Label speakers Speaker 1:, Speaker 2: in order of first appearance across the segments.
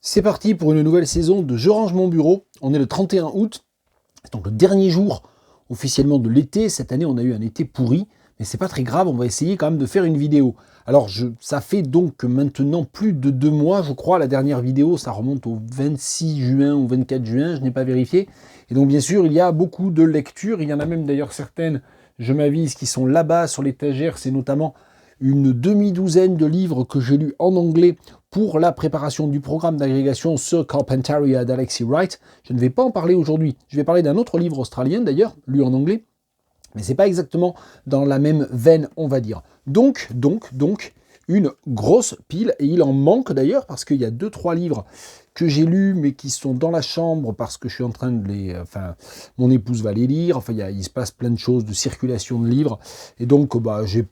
Speaker 1: C'est parti pour une nouvelle saison de Je range mon bureau. On est le 31 août, c'est donc le dernier jour officiellement de l'été. Cette année, on a eu un été pourri, mais c'est pas très grave, on va essayer quand même de faire une vidéo. Alors, ça fait donc maintenant plus de 2 mois, je crois, la dernière vidéo, ça remonte au 26 juin ou 24 juin, je n'ai pas vérifié. Et donc, bien sûr, il y a beaucoup de lectures, il y en a même d'ailleurs certaines, je m'avise, qui sont là-bas sur l'étagère. C'est notamment une demi-douzaine de livres que j'ai lus en anglais pour la préparation du programme d'agrégation sur Carpentaria d'Alexis Wright. Je ne vais pas en parler aujourd'hui. Je vais parler d'un autre livre australien d'ailleurs, lu en anglais, mais c'est pas exactement dans la même veine, on va dire. Donc, une grosse pile, et il en manque d'ailleurs, parce qu'il y a 2-3 livres que j'ai lus, mais qui sont dans la chambre, parce que je suis en train de les... Enfin, mon épouse va les lire, enfin, il se passe plein de choses, de circulation de livres, et donc, je suis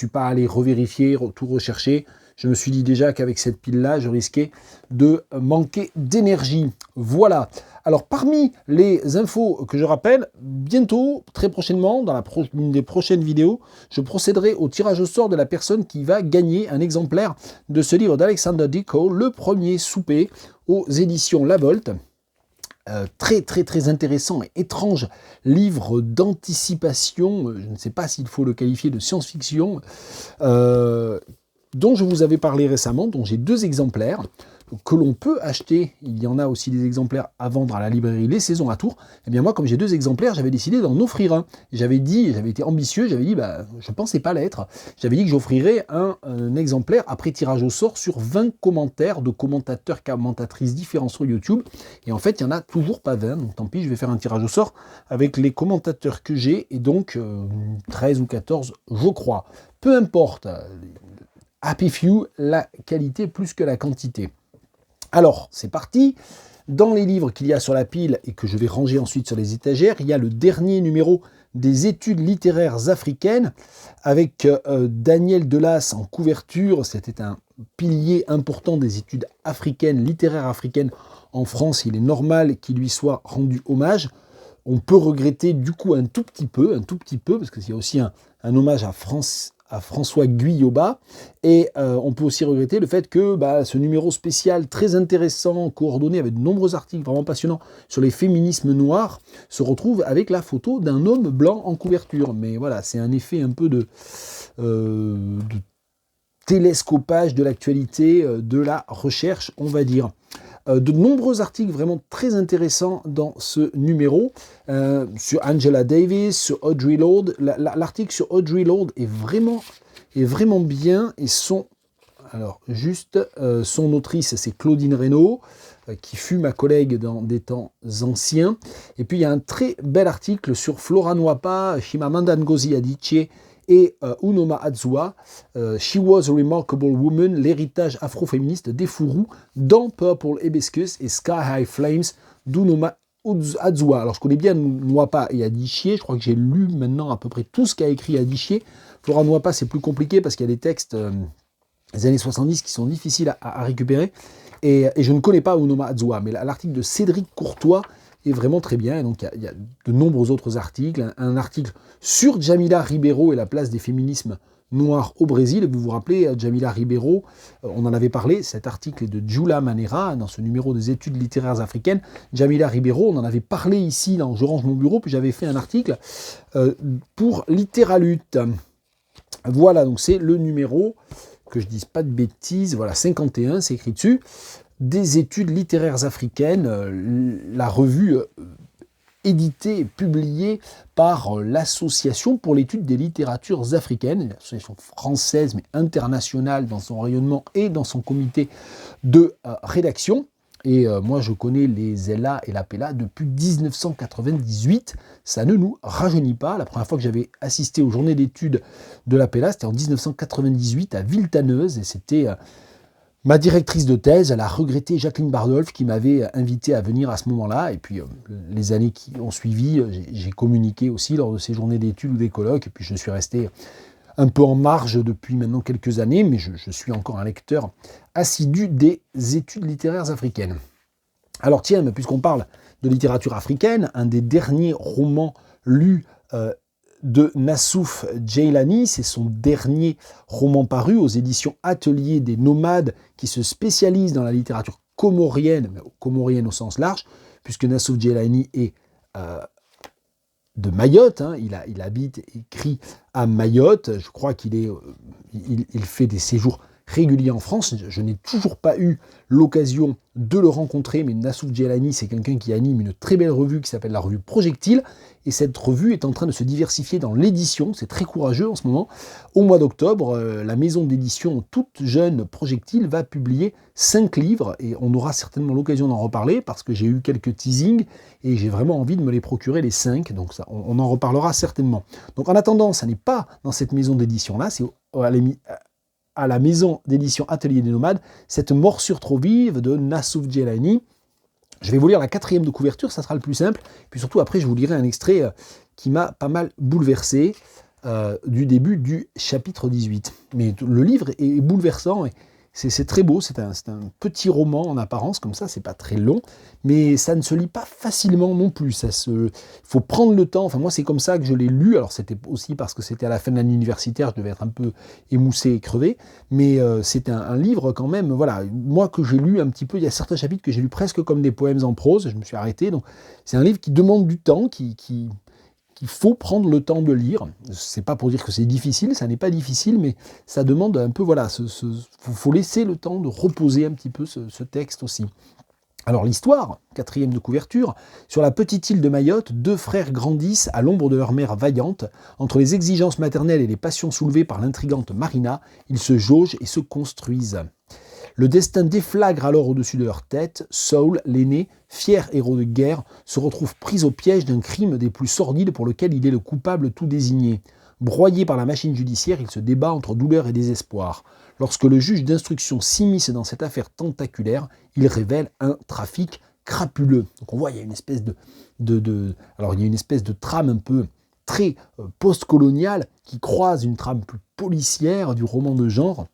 Speaker 1: pas allé revérifier, tout rechercher. Je me suis dit déjà qu'avec cette pile-là, je risquais de manquer d'énergie. Voilà. Alors, parmi les infos que je rappelle, bientôt, très prochainement, dans une des prochaines vidéos, je procéderai au tirage au sort de la personne qui va gagner un exemplaire de ce livre d'Alexander Dicko, Le Premier Souper, aux éditions La Volte. Très intéressant et étrange livre d'anticipation, je ne sais pas s'il faut le qualifier de science-fiction, dont je vous avais parlé récemment, dont j'ai 2 exemplaires, que l'on peut acheter. Il y en a aussi des exemplaires à vendre à la librairie Les Saisons à Tours. Et bien moi, comme j'ai 2 exemplaires, j'avais décidé d'en offrir un. J'avais été ambitieux, j'avais dit, je ne pensais pas l'être, j'avais dit que j'offrirais un exemplaire après tirage au sort sur 20 commentaires de commentateurs, commentatrices différents sur YouTube. Et en fait, il n'y en a toujours pas 20, donc tant pis, je vais faire un tirage au sort avec les commentateurs que j'ai, et donc 13 ou 14, je crois. Peu importe, happy few, la qualité plus que la quantité. Alors, c'est parti. Dans les livres qu'il y a sur la pile et que je vais ranger ensuite sur les étagères, il y a le dernier numéro des études littéraires africaines avec Daniel Delas en couverture. C'était un pilier important des études africaines, littéraires africaines en France. Il est normal qu'il lui soit rendu hommage. On peut regretter du coup un tout petit peu, parce qu'il y a aussi un hommage à François Guyobat, et on peut aussi regretter le fait que ce numéro spécial très intéressant, coordonné avec de nombreux articles vraiment passionnants sur les féminismes noirs, se retrouve avec la photo d'un homme blanc en couverture. Mais voilà, c'est un effet un peu de télescopage de l'actualité, de la recherche, on va dire. De nombreux articles vraiment très intéressants dans ce numéro, sur Angela Davis, sur Audre Lorde. L'article sur Audre Lorde est vraiment bien, et son autrice, c'est Claudine Reynaud, qui fut ma collègue dans des temps anciens. Et puis il y a un très bel article sur Flora Nwapa, Chimamanda Ngozi Adichie et Unoma Adzoa, She Was a Remarkable Woman, l'héritage afroféministe des Fourous, dans Purple Hibiscus et Sky High Flames d'Unoma Adzoa. Alors je connais bien Nwapa et Adichie, je crois que j'ai lu maintenant à peu près tout ce qu'a écrit Adichie. Flora Nwapa, c'est plus compliqué parce qu'il y a des textes des années 70 qui sont difficiles à récupérer, et je ne connais pas Unoma Adzoa, mais l'article de Cédric Courtois est vraiment très bien. Et donc il y a de nombreux autres articles, un article sur Djamila Ribeiro et la place des féminismes noirs au Brésil. Vous vous rappelez, Djamila Ribeiro, on en avait parlé, cet article est de Jula Manera, dans ce numéro des études littéraires africaines. Djamila Ribeiro, on en avait parlé ici dans Je range mon bureau, puis j'avais fait un article pour Littéralute. Voilà, donc c'est le numéro, que je dise pas de bêtises, voilà, 51, c'est écrit dessus, des études littéraires africaines, la revue éditée et publiée par l'Association pour l'étude des littératures africaines, une association française mais internationale dans son rayonnement et dans son comité de rédaction. Et moi, je connais les Ella et la Pella depuis 1998. Ça ne nous rajeunit pas. La première fois que j'avais assisté aux journées d'études de la Pella, c'était en 1998 à Villetaneuse. Et c'était ma directrice de thèse, la regrettée Jacqueline Bardolph, qui m'avait invité à venir à ce moment-là. Et puis, les années qui ont suivi, j'ai communiqué aussi lors de ces journées d'études ou des colloques. Et puis, je suis resté un peu en marge depuis maintenant quelques années, mais je suis encore un lecteur assidu des études littéraires africaines. Alors tiens, puisqu'on parle de littérature africaine, un des derniers romans lus de Nassouf Djeilani, c'est son dernier roman paru aux éditions Atelier des Nomades, qui se spécialise dans la littérature comorienne, mais comorienne au sens large, puisque Nassouf Djeilani est de Mayotte, hein, il habite, écrit à Mayotte, je crois qu'il fait des séjours régulier en France. Je n'ai toujours pas eu l'occasion de le rencontrer, mais Nassouf Djeilani, c'est quelqu'un qui anime une très belle revue qui s'appelle la revue Projectile, et cette revue est en train de se diversifier dans l'édition, c'est très courageux en ce moment. Au mois d'octobre, la maison d'édition toute jeune Projectile va publier 5 livres, et on aura certainement l'occasion d'en reparler, parce que j'ai eu quelques teasings, et j'ai vraiment envie de me les procurer les 5, donc ça, on en reparlera certainement. Donc en attendant, ça n'est pas dans cette maison d'édition-là, c'est à la maison d'édition Atelier des Nomades, cette morsure trop vive de Nassouf Djeilani. Je vais vous lire la 4e de couverture, ça sera le plus simple. Puis surtout, après, je vous lirai un extrait qui m'a pas mal bouleversé du début du chapitre 18. Mais le livre est bouleversant et c'est très beau. C'est un petit roman en apparence, comme ça, c'est pas très long. Mais ça ne se lit pas facilement non plus. Il faut prendre le temps. Enfin, moi, c'est comme ça que je l'ai lu. Alors, c'était aussi parce que c'était à la fin de l'année universitaire, je devais être un peu émoussé et crevé. Mais c'est un livre quand même, voilà, moi que j'ai lu un petit peu, il y a certains chapitres que j'ai lu presque comme des poèmes en prose, je me suis arrêté. Donc, c'est un livre qui demande du temps, qu'il faut prendre le temps de lire. C'est pas pour dire que c'est difficile, ça n'est pas difficile, mais ça demande un peu, voilà, faut laisser le temps de reposer un petit peu ce texte aussi. Alors l'histoire, 4e de couverture, sur la petite île de Mayotte, 2 frères grandissent à l'ombre de leur mère vaillante. Entre les exigences maternelles et les passions soulevées par l'intrigante Marina, ils se jaugent et se construisent. Le destin déflagre alors au-dessus de leur tête. Saul, l'aîné, fier héros de guerre, se retrouve pris au piège d'un crime des plus sordides pour lequel il est le coupable tout désigné. Broyé par la machine judiciaire, il se débat entre douleur et désespoir. Lorsque le juge d'instruction s'immisce dans cette affaire tentaculaire, il révèle un trafic crapuleux. Donc on voit, il y a une espèce alors il y a une espèce de trame un peu très post-coloniale qui croise une trame plus policière du roman de genre.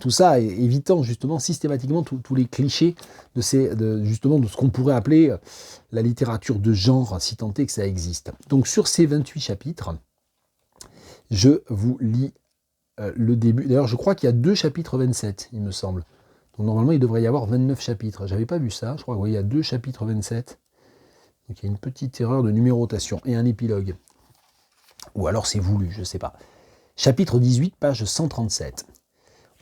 Speaker 1: Tout ça évitant justement systématiquement tous les clichés justement de ce qu'on pourrait appeler la littérature de genre, si tant est que ça existe. Donc sur ces 28 chapitres, je vous lis le début. D'ailleurs, je crois qu'il y a 2 chapitres 27, il me semble. Donc normalement, il devrait y avoir 29 chapitres. J'avais pas vu ça. Je crois qu'il y a 2 chapitres 27. Donc il y a une petite erreur de numérotation et un épilogue. Ou alors c'est voulu, je ne sais pas. Chapitre 18, page 137.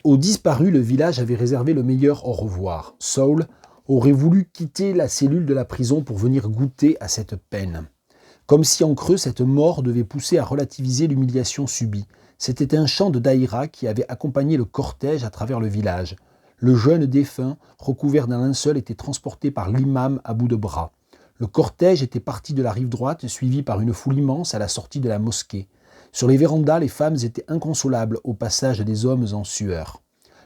Speaker 1: Au disparu, le village avait réservé le meilleur au revoir. Saul aurait voulu quitter la cellule de la prison pour venir goûter à cette peine. Comme si en creux, cette mort devait pousser à relativiser l'humiliation subie. C'était un chant de daïra qui avait accompagné le cortège à travers le village. Le jeune défunt, recouvert d'un linceul, était transporté par l'imam à bout de bras. Le cortège était parti de la rive droite, suivi par une foule immense à la sortie de la mosquée. Sur les vérandas, les femmes étaient inconsolables au passage des hommes en sueur.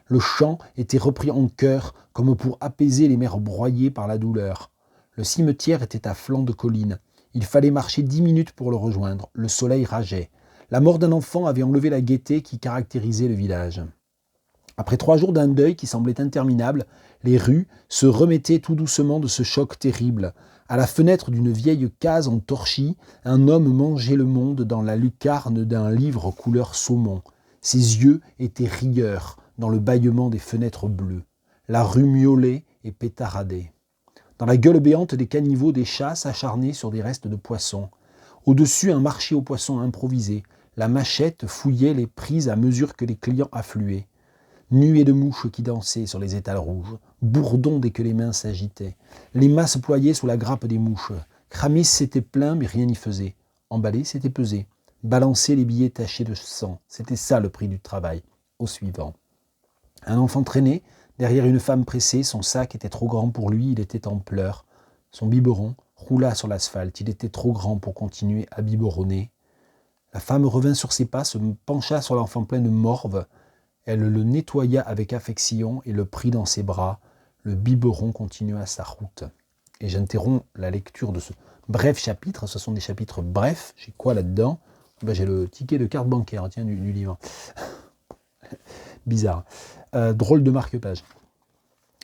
Speaker 1: Le chant était repris en chœur, comme pour apaiser les mères broyées par la douleur. Le cimetière était à flanc de colline. Il fallait marcher 10 minutes pour le rejoindre. Le soleil rageait. La mort d'un enfant avait enlevé la gaieté qui caractérisait le village. Après 3 jours d'un deuil qui semblait interminable, les rues se remettaient tout doucement de ce choc terrible. À la fenêtre d'une vieille case en torchis, un homme mangeait le monde dans la lucarne d'un livre couleur saumon. Ses yeux étaient rieurs dans le bâillement des fenêtres bleues. La rue miaulait et pétaradait. Dans la gueule béante des caniveaux, des chats s'acharnaient sur des restes de poissons. Au-dessus, un marché aux poissons improvisé. La machette fouillait les prises à mesure que les clients affluaient. Nuées de mouches qui dansaient sur les étals rouges. Bourdons dès que les mains s'agitaient. Les masses ployaient sous la grappe des mouches. Cramer, c'était plein, mais rien n'y faisait. Emballer, c'était peser. Balancer les billets tachés de sang. C'était ça le prix du travail. Au suivant. Un enfant traînait, derrière une femme pressée. Son sac était trop grand pour lui, il était en pleurs. Son biberon roula sur l'asphalte. Il était trop grand pour continuer à biberonner. La femme revint sur ses pas, se pencha sur l'enfant plein de morve. Elle le nettoya avec affection et le prit dans ses bras. Le biberon continua sa route. Et j'interromps la lecture de ce bref chapitre. Ce sont des chapitres brefs. J'ai quoi là-dedans ? J'ai le ticket de carte bancaire, tiens, du livre. Bizarre. Drôle de marque-page.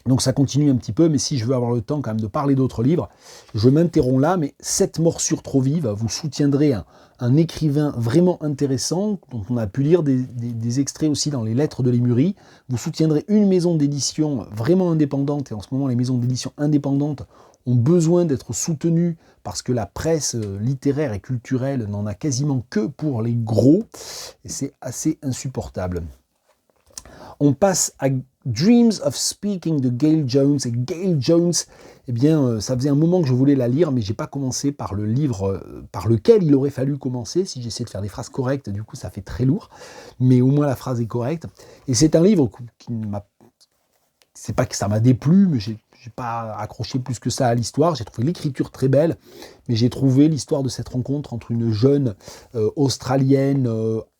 Speaker 1: Donc ça continue un petit peu, mais si je veux avoir le temps quand même de parler d'autres livres, je m'interromps là, mais 7 morsures trop vives, vous soutiendrez un écrivain vraiment intéressant, dont on a pu lire des extraits aussi dans les lettres de Lémurie. Vous soutiendrez une maison d'édition vraiment indépendante, et en ce moment les maisons d'édition indépendantes ont besoin d'être soutenues parce que la presse littéraire et culturelle n'en a quasiment que pour les gros, et c'est assez insupportable. On passe à Dreams of Speaking de Gail Jones. Et Gail Jones, eh bien, ça faisait un moment que je voulais la lire, mais j'ai pas commencé par le livre par lequel il aurait fallu commencer. Si j'essaie de faire des phrases correctes, du coup, ça fait très lourd, mais au moins la phrase est correcte. Et c'est un livre qui ne m'a, c'est pas que ça m'a déplu, mais j'ai pas accroché plus que ça à l'histoire. J'ai trouvé l'écriture très belle, mais j'ai trouvé l'histoire de cette rencontre entre une jeune australienne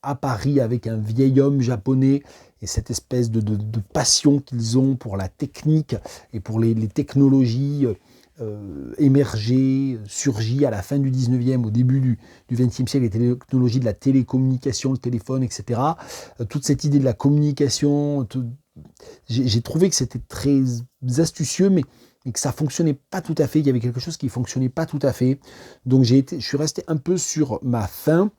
Speaker 1: à Paris avec un vieil homme japonais, et cette espèce de passion qu'ils ont pour la technique et pour les technologies émergées, surgies à la fin du 19e, au début du 20e siècle, les technologies de la télécommunication, le téléphone, etc. Toute cette idée de la communication, j'ai trouvé que c'était très astucieux, mais que ça fonctionnait pas tout à fait. Il y avait quelque chose qui fonctionnait pas tout à fait. Donc je suis resté un peu sur ma faim.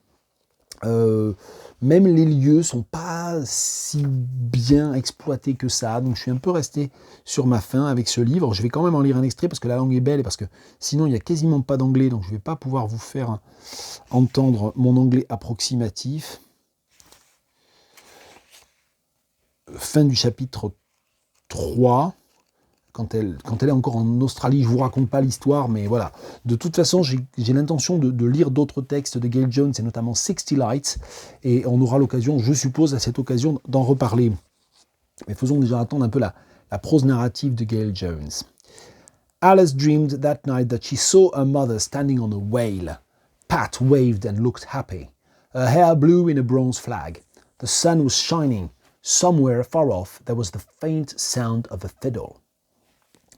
Speaker 1: Même les lieux sont pas si bien exploités que ça, donc je suis un peu resté sur ma faim avec ce livre. Je vais quand même en lire un extrait parce que la langue est belle et parce que sinon il n'y a quasiment pas d'anglais, donc je ne vais pas pouvoir vous faire entendre mon anglais approximatif. Fin du chapitre 3. Quand elle est encore en Australie, je ne vous raconte pas l'histoire, mais voilà. De toute façon, j'ai l'intention de lire d'autres textes de Gail Jones, et notamment 60 Lights, et on aura l'occasion, je suppose, à cette occasion, d'en reparler. Mais faisons déjà attendre un peu la prose narrative de Gail Jones. Alice dreamed that night that she saw her mother standing on a whale. Pat waved and looked happy. Her hair blew in a bronze flag. The sun was shining. Somewhere far off, there was the faint sound of a fiddle.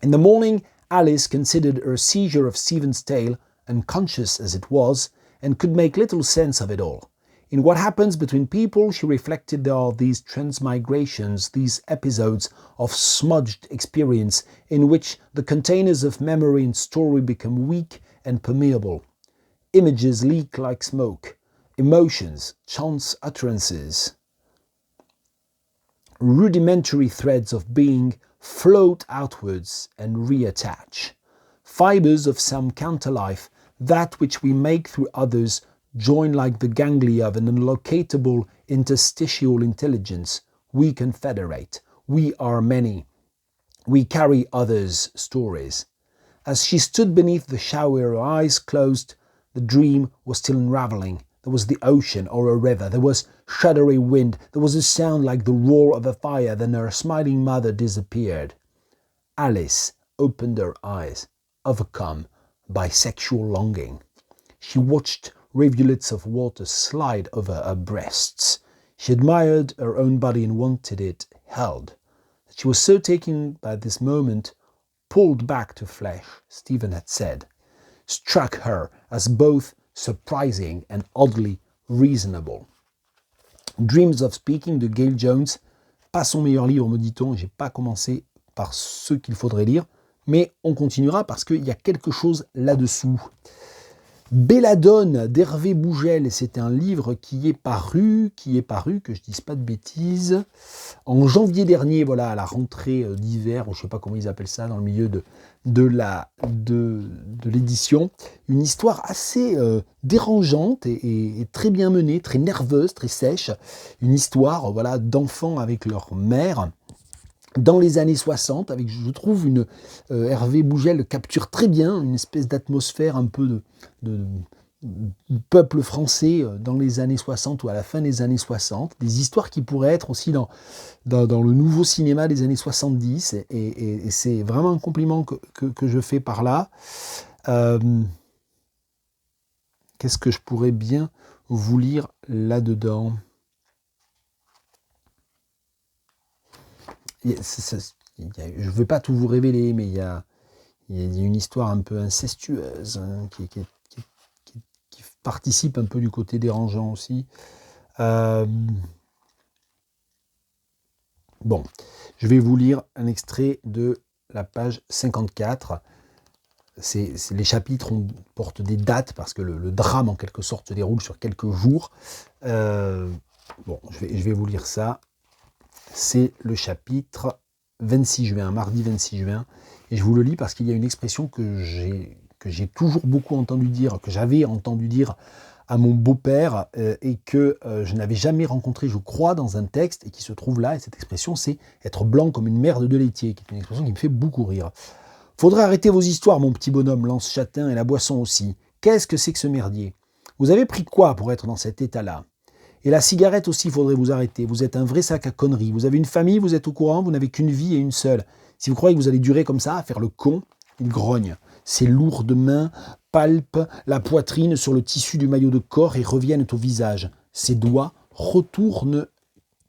Speaker 1: In the morning, Alice considered her seizure of Stephen's tale, unconscious as it was, and could make little sense of it all. In what happens between people, she reflected, there are these transmigrations, these episodes of smudged experience in which the containers of memory and story become weak and permeable. Images leak like smoke. Emotions, chance utterances, rudimentary threads of being float outwards and reattach. Fibers of some counter-life, that which we make through others, join like the ganglia of an unlocatable interstitial intelligence. We confederate. We are many. We carry others' stories. As she stood beneath the shower, her eyes closed, the dream was still unraveling. There was the ocean or a river. There was shuddery wind. There was a sound like the roar of a fire. Then her smiling mother disappeared. Alice opened her eyes, overcome by sexual longing. She watched rivulets of water slide over her breasts. She admired her own body and wanted it held. She was so taken by this moment, pulled back to flesh, Stephen had said, struck her as both surprising and oddly reasonable. Dreams of Speaking de Gail Jones, pas son meilleur livre, me dit-on, j'ai pas commencé par ce qu'il faudrait lire, mais on continuera parce qu'il y a quelque chose là-dessous. Belladone d'Hervé Bougel, c'est un livre qui est paru, que je dise pas de bêtises, en janvier dernier, voilà, à la rentrée d'hiver, ou je sais pas comment ils appellent ça, dans le milieu de l'édition. Une histoire assez dérangeante et très bien menée, très nerveuse, très sèche. Une histoire voilà, d'enfants avec leur mère, dans les années 60, avec, je trouve, Hervé Bougel capture très bien une espèce d'atmosphère un peu de peuple français dans les années 60 ou à la fin des années 60, des histoires qui pourraient être aussi dans le nouveau cinéma des années 70, et c'est vraiment un compliment que je fais par là. Qu'est-ce que je pourrais bien vous lire là-dedans ? Je ne vais pas tout vous révéler, mais il y a une histoire un peu incestueuse qui participe un peu du côté dérangeant aussi. Bon, je vais vous lire un extrait de la page 54. Les chapitres portent des dates parce que le drame en quelque sorte se déroule sur quelques jours. Bon, je vais vous lire ça. C'est le chapitre 26 juin, mardi 26 juin. Et je vous le lis parce qu'il y a une expression que j'ai toujours beaucoup entendu dire, que j'avais entendu dire à mon beau-père et que je n'avais jamais rencontré, je crois, dans un texte et qui se trouve là. Et cette expression, c'est être blanc comme une merde de laitier, qui est une expression qui me fait beaucoup rire. Faudrait arrêter vos histoires, mon petit bonhomme, lance Châtain, et la boisson aussi. Qu'est-ce que c'est que ce merdier? Vous avez pris quoi pour être dans cet état-là? Et la cigarette aussi, faudrait vous arrêter. Vous êtes un vrai sac à conneries. Vous avez une famille, vous êtes au courant, vous n'avez qu'une vie et une seule. Si vous croyez que vous allez durer comme ça, à faire le con, il grogne. Ses lourdes mains palpent la poitrine sur le tissu du maillot de corps et reviennent au visage. Ses doigts retournent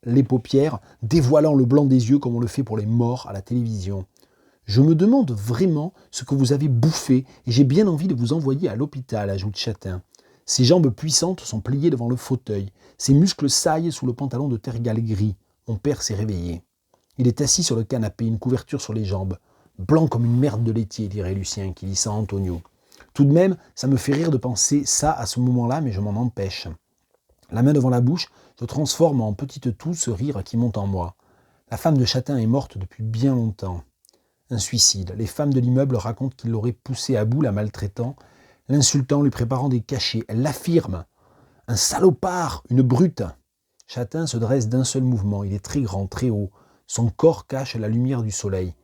Speaker 1: les paupières, dévoilant le blanc des yeux comme on le fait pour les morts à la télévision. Je me demande vraiment ce que vous avez bouffé et j'ai bien envie de vous envoyer à l'hôpital, ajoute Châtain. Ses jambes puissantes sont pliées devant le fauteuil. Ses muscles saillent sous le pantalon de tergal gris. Mon père s'est réveillé. Il est assis sur le canapé, une couverture sur les jambes. Blanc comme une merde de laitier, dirait Lucien, qui lit ça à Antonio. Tout de même, ça me fait rire de penser ça à ce moment-là, mais je m'en empêche. La main devant la bouche, je transforme en petite toux ce rire qui monte en moi. La femme de Châtain est morte depuis bien longtemps. Un suicide. Les femmes de l'immeuble racontent qu'il l'aurait poussée à bout, la maltraitant, l'insultant, lui préparant des cachets. Elle l'affirme. Un salopard, une brute. Châtain se dresse d'un seul mouvement. Il est très grand, très haut. Son corps cache la lumière du soleil.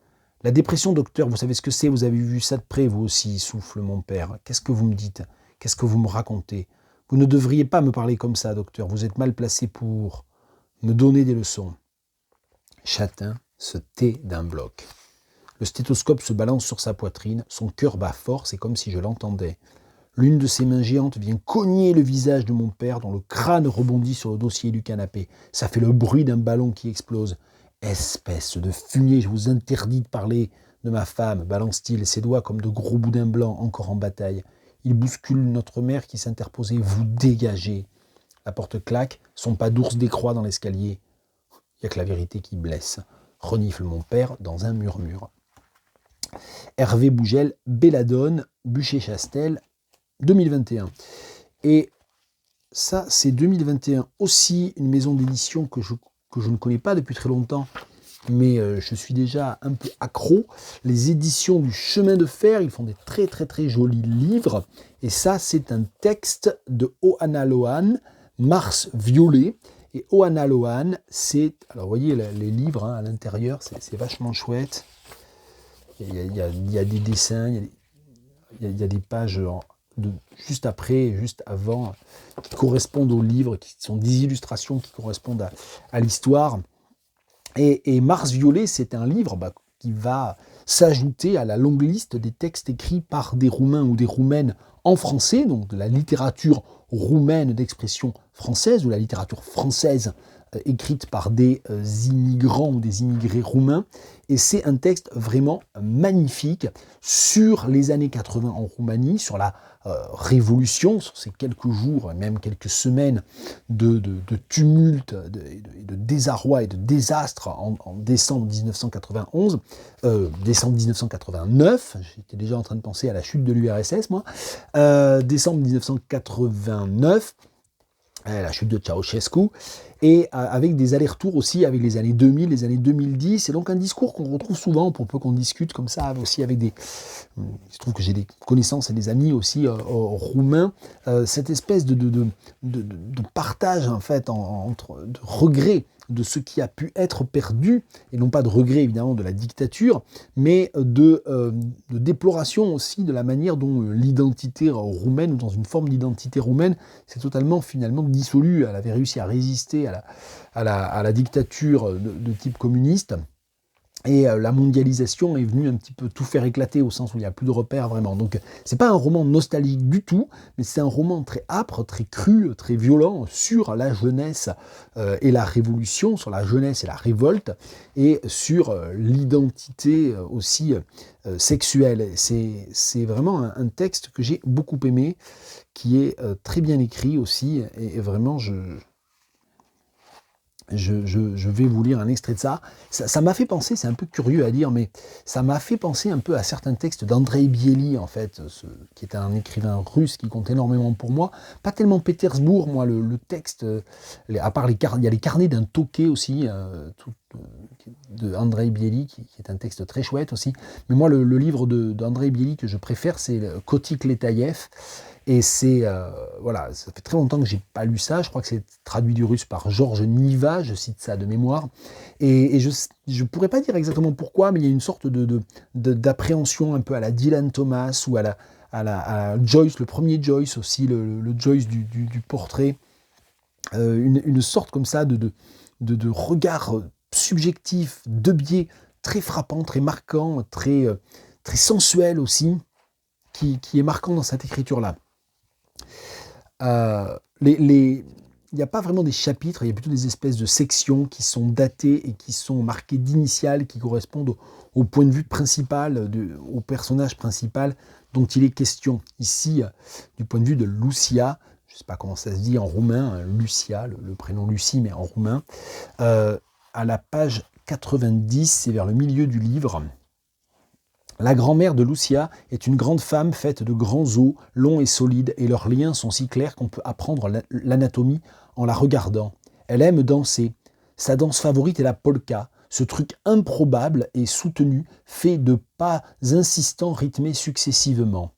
Speaker 1: La dépression, docteur, vous savez ce que c'est? Vous avez vu ça de près, vous aussi, souffle mon père. Qu'est-ce que vous me dites? Qu'est-ce que vous me racontez? Vous ne devriez pas me parler comme ça, docteur. Vous êtes mal placé pour me donner des leçons. Châtain se tait d'un bloc. Le stéthoscope se balance sur sa poitrine, son cœur bat fort, c'est comme si je l'entendais. L'une de ses mains géantes vient cogner le visage de mon père, dont le crâne rebondit sur le dossier du canapé. Ça fait le bruit d'un ballon qui explose. Espèce de fumier, je vous interdis de parler de ma femme, balance-t-il, ses doigts comme de gros boudins blancs encore en bataille. Il bouscule notre mère qui s'interposait. Vous dégagez. La porte claque, son pas d'ours décroît dans l'escalier. Il n'y a que la vérité qui blesse. Renifle mon père dans un murmure. Hervé Bougel, Belladone, Bûcher-Chastel, 2021. Et ça, c'est 2021 aussi, une maison d'édition que je ne connais pas depuis très longtemps, mais je suis déjà un peu accro. Les éditions du Chemin de Fer, ils font des très très très jolis livres. Et ça, c'est un texte de Ohana Lohan, Mars violet. Et Ohana Lohan, c'est... Alors, vous voyez les livres hein, à l'intérieur, c'est vachement chouette. Il y a des dessins, il y a des pages juste après, juste avant, qui correspondent au livre, qui sont des illustrations qui correspondent à l'histoire. Et Mars violet, c'est un livre qui va s'ajouter à la longue liste des textes écrits par des Roumains ou des Roumaines en français, donc de la littérature roumaine d'expression française, ou la littérature française écrite par des immigrants ou des immigrés roumains. Et c'est un texte vraiment magnifique sur les années 80 en Roumanie, sur la révolution, sur ces quelques jours, même quelques semaines de tumulte, de désarroi et de désastre en décembre 1991, décembre 1989, j'étais déjà en train de penser à la chute de l'URSS, moi, décembre 1989, la chute de Ceausescu, et avec des allers-retours aussi avec les années 2000, les années 2010. C'est donc un discours qu'on retrouve souvent, pour peu qu'on discute comme ça, aussi avec des... Il se trouve que j'ai des connaissances et des amis aussi roumains, cette espèce de partage, en fait, entre de regret de ce qui a pu être perdu, et non pas de regret évidemment de la dictature, mais de déploration aussi de la manière dont l'identité roumaine, ou dans une forme d'identité roumaine, s'est totalement finalement dissolue. Elle avait réussi à résister à la dictature de type communiste. Et la mondialisation est venue un petit peu tout faire éclater, au sens où il n'y a plus de repères vraiment. Donc c'est pas un roman nostalgique du tout, mais c'est un roman très âpre, très cru, très violent sur la jeunesse et la révolution, sur la jeunesse et la révolte, et sur l'identité aussi sexuelle. C'est vraiment un texte que j'ai beaucoup aimé, qui est très bien écrit aussi, et vraiment Je vais vous lire un extrait de ça. Ça m'a fait penser, c'est un peu curieux à dire, mais ça m'a fait penser un peu à certains textes d'Andrei Bieli, en fait, qui est un écrivain russe qui compte énormément pour moi. Pas tellement Pétersbourg, moi, le texte, à part il y a les carnets d'un toqué aussi, de Andrei Bieli, qui est un texte très chouette aussi. Mais moi, le livre d'Andrei Bieli que je préfère, c'est Kotik Letaïev. Et c'est, voilà, ça fait très longtemps que j'ai pas lu ça. Je crois que c'est traduit du russe par Georges Niva, je cite ça de mémoire. Et je pourrais pas dire exactement pourquoi, mais il y a une sorte d'appréhension un peu à la Dylan Thomas ou à Joyce, le premier Joyce aussi, le Joyce du portrait. Une sorte comme ça de regard subjectif, de biais, très frappant, très marquant, très sensuel aussi, qui est marquant dans cette écriture-là. Il n'y a pas vraiment des chapitres, il y a plutôt des espèces de sections qui sont datées et qui sont marquées d'initiales, qui correspondent au point de vue principal, au personnage principal dont il est question. Ici, du point de vue de Lucia, je ne sais pas comment ça se dit en roumain, Lucia, le prénom Lucie, mais en roumain, à la page 90, c'est vers le milieu du livre. La grand-mère de Lucia est une grande femme faite de grands os, longs et solides, et leurs liens sont si clairs qu'on peut apprendre l'anatomie en la regardant. Elle aime danser. Sa danse favorite est la polka, ce truc improbable et soutenu, fait de pas insistants rythmés successivement,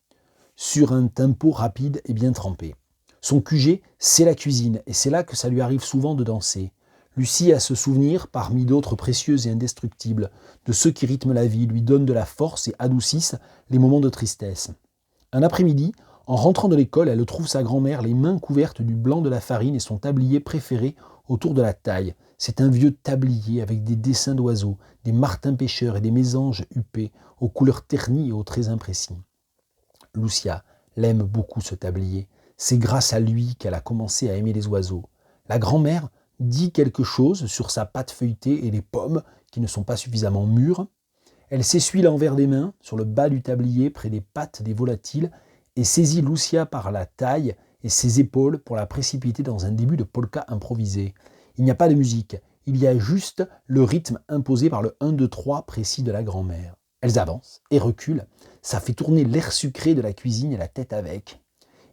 Speaker 1: sur un tempo rapide et bien trempé. Son QG, c'est la cuisine, et c'est là que ça lui arrive souvent de danser. Lucie a ce souvenir, parmi d'autres précieux et indestructibles, de ceux qui rythment la vie, lui donnent de la force et adoucissent les moments de tristesse. Un après-midi, en rentrant de l'école, elle trouve sa grand-mère les mains couvertes du blanc de la farine et son tablier préféré autour de la taille. C'est un vieux tablier avec des dessins d'oiseaux, des martins pêcheurs et des mésanges huppés, aux couleurs ternies et aux traits imprécis. Lucia l'aime beaucoup ce tablier. C'est grâce à lui qu'elle a commencé à aimer les oiseaux. La grand-mère dit quelque chose sur sa pâte feuilletée et les pommes qui ne sont pas suffisamment mûres. Elle s'essuie l'envers des mains sur le bas du tablier près des pattes des volatiles et saisit Lucia par la taille et ses épaules pour la précipiter dans un début de polka improvisé. Il n'y a pas de musique, il y a juste le rythme imposé par le 1-2-3 précis de la grand-mère. Elles avancent et reculent, ça fait tourner l'air sucré de la cuisine et la tête avec.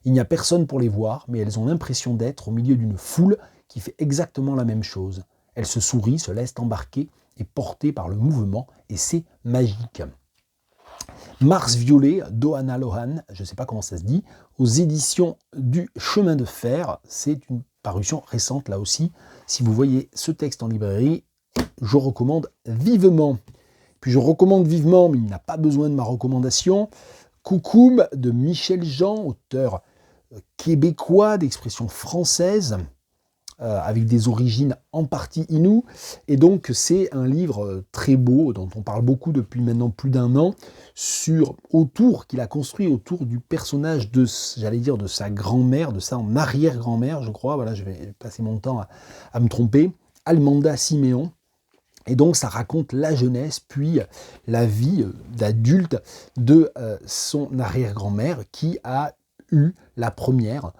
Speaker 1: Il n'y a personne pour les voir, mais elles ont l'impression d'être au milieu d'une foule qui fait exactement la même chose. Elles se sourient, se laissent embarquer et porter par le mouvement, et c'est magique. Mars Violet, d'Ohana Lohan, je ne sais pas comment ça se dit, aux éditions du Chemin de Fer. C'est une parution récente là aussi. Si vous voyez ce texte en librairie, je recommande vivement. Puis je recommande vivement, mais il n'a pas besoin de ma recommandation, Coucoum de Michel Jean, auteur québécois d'expression française, avec des origines en partie inoues. Et donc c'est un livre très beau, dont on parle beaucoup depuis maintenant plus d'un an, qu'il a construit autour du personnage de sa grand-mère, de sa arrière-grand-mère, je crois, voilà, je vais passer mon temps à me tromper, Almanda Siméon. Et donc ça raconte la jeunesse, puis la vie d'adulte de son arrière-grand-mère qui a eu la première,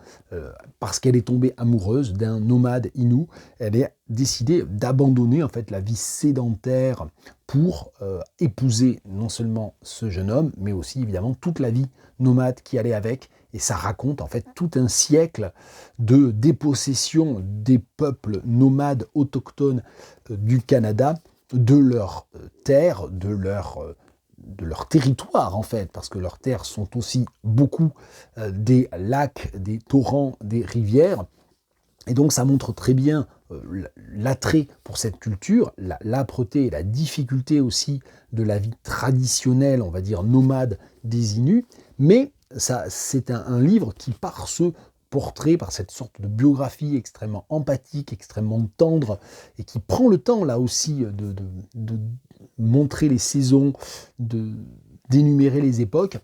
Speaker 1: parce qu'elle est tombée amoureuse d'un nomade inou. Elle a décidé d'abandonner en fait la vie sédentaire pour épouser non seulement ce jeune homme, mais aussi évidemment toute la vie nomade qui allait avec. Et ça raconte en fait tout un siècle de dépossession des peuples nomades autochtones du Canada, de leurs terres, de leur territoire en fait, parce que leurs terres sont aussi beaucoup des lacs, des torrents, des rivières. Et donc ça montre très bien l'attrait pour cette culture, l'âpreté et la difficulté aussi de la vie traditionnelle, on va dire nomade des Inuits, mais c'est un livre qui, par ce portrait, par cette sorte de biographie extrêmement empathique, extrêmement tendre, et qui prend le temps là aussi de montrer les saisons, d'énumérer les époques,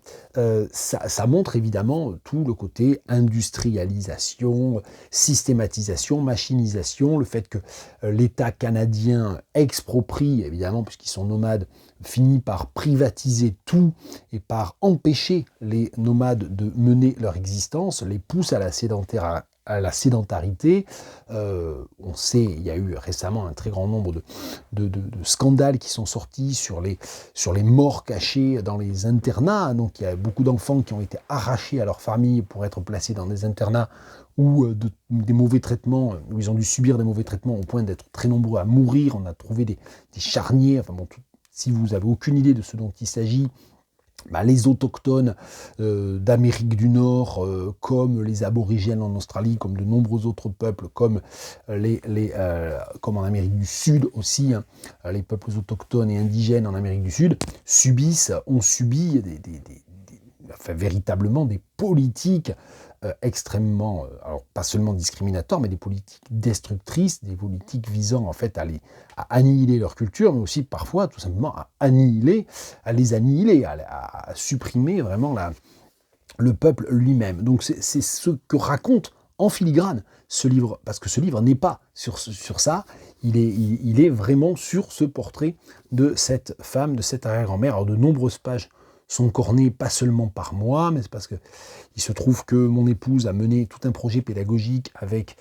Speaker 1: ça montre évidemment tout le côté industrialisation, systématisation, machinisation, le fait que l'État canadien exproprie, évidemment, puisqu'ils sont nomades, finit par privatiser tout et par empêcher les nomades de mener leur existence, les pousse à la à la sédentarité. On sait, il y a eu récemment un très grand nombre de scandales qui sont sortis sur les morts cachées dans les internats. Donc il y a beaucoup d'enfants qui ont été arrachés à leur famille pour être placés dans des internats ou des mauvais traitements, où ils ont dû subir des mauvais traitements au point d'être très nombreux à mourir. On a trouvé des charniers, enfin bon, si vous n'avez aucune idée de ce dont il s'agit, les autochtones d'Amérique du Nord, comme les aborigènes en Australie, comme de nombreux autres peuples, comme comme en Amérique du Sud aussi, hein, les peuples autochtones et indigènes en Amérique du Sud, ont subi véritablement des politiques extrêmement, alors pas seulement discriminatoires, mais des politiques destructrices, des politiques visant en fait à annihiler leur culture, mais aussi parfois tout simplement à les annihiler, à supprimer vraiment le peuple lui-même. Donc c'est ce que raconte en filigrane ce livre, parce que ce livre n'est pas sur ça, il est vraiment sur ce portrait de cette femme, de cette arrière-grand-mère. Alors de nombreuses pages sont cornées, pas seulement par moi, mais c'est parce que il se trouve que mon épouse a mené tout un projet pédagogique avec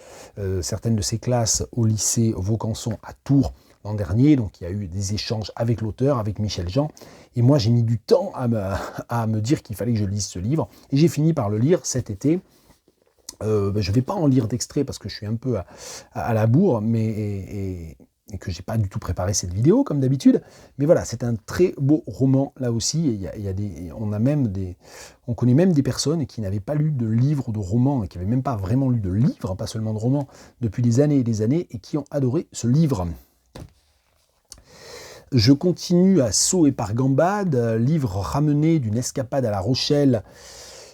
Speaker 1: certaines de ses classes au lycée Vaucanson à Tours l'an dernier. Donc il y a eu des échanges avec l'auteur, avec Michel Jean. Et moi, j'ai mis du temps à me dire qu'il fallait que je lise ce livre. Et j'ai fini par le lire cet été. Je ne vais pas en lire d'extrait parce que je suis un peu à la bourre, et que j'ai pas du tout préparé cette vidéo comme d'habitude, mais voilà, c'est un très beau roman là aussi. Et on connaît même des personnes qui n'avaient pas lu de livre ou de roman, et qui n'avaient même pas vraiment lu de livre, pas seulement de romans, depuis des années et des années, et qui ont adoré ce livre. Je continue à saut et par gambade, livre ramené d'une escapade à La Rochelle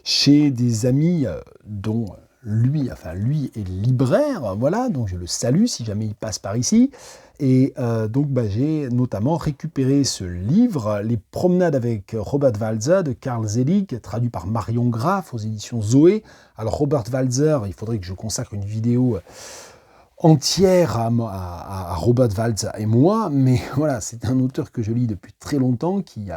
Speaker 1: chez des amis dont lui est libraire, voilà, donc je le salue si jamais il passe par ici. Et donc j'ai notamment récupéré ce livre, Les promenades avec Robert Walser de Karl Selig, traduit par Marion Graff aux éditions Zoé. Alors Robert Walser, il faudrait que je consacre une vidéo entière à Robert Walser et moi, mais voilà, c'est un auteur que je lis depuis très longtemps, qui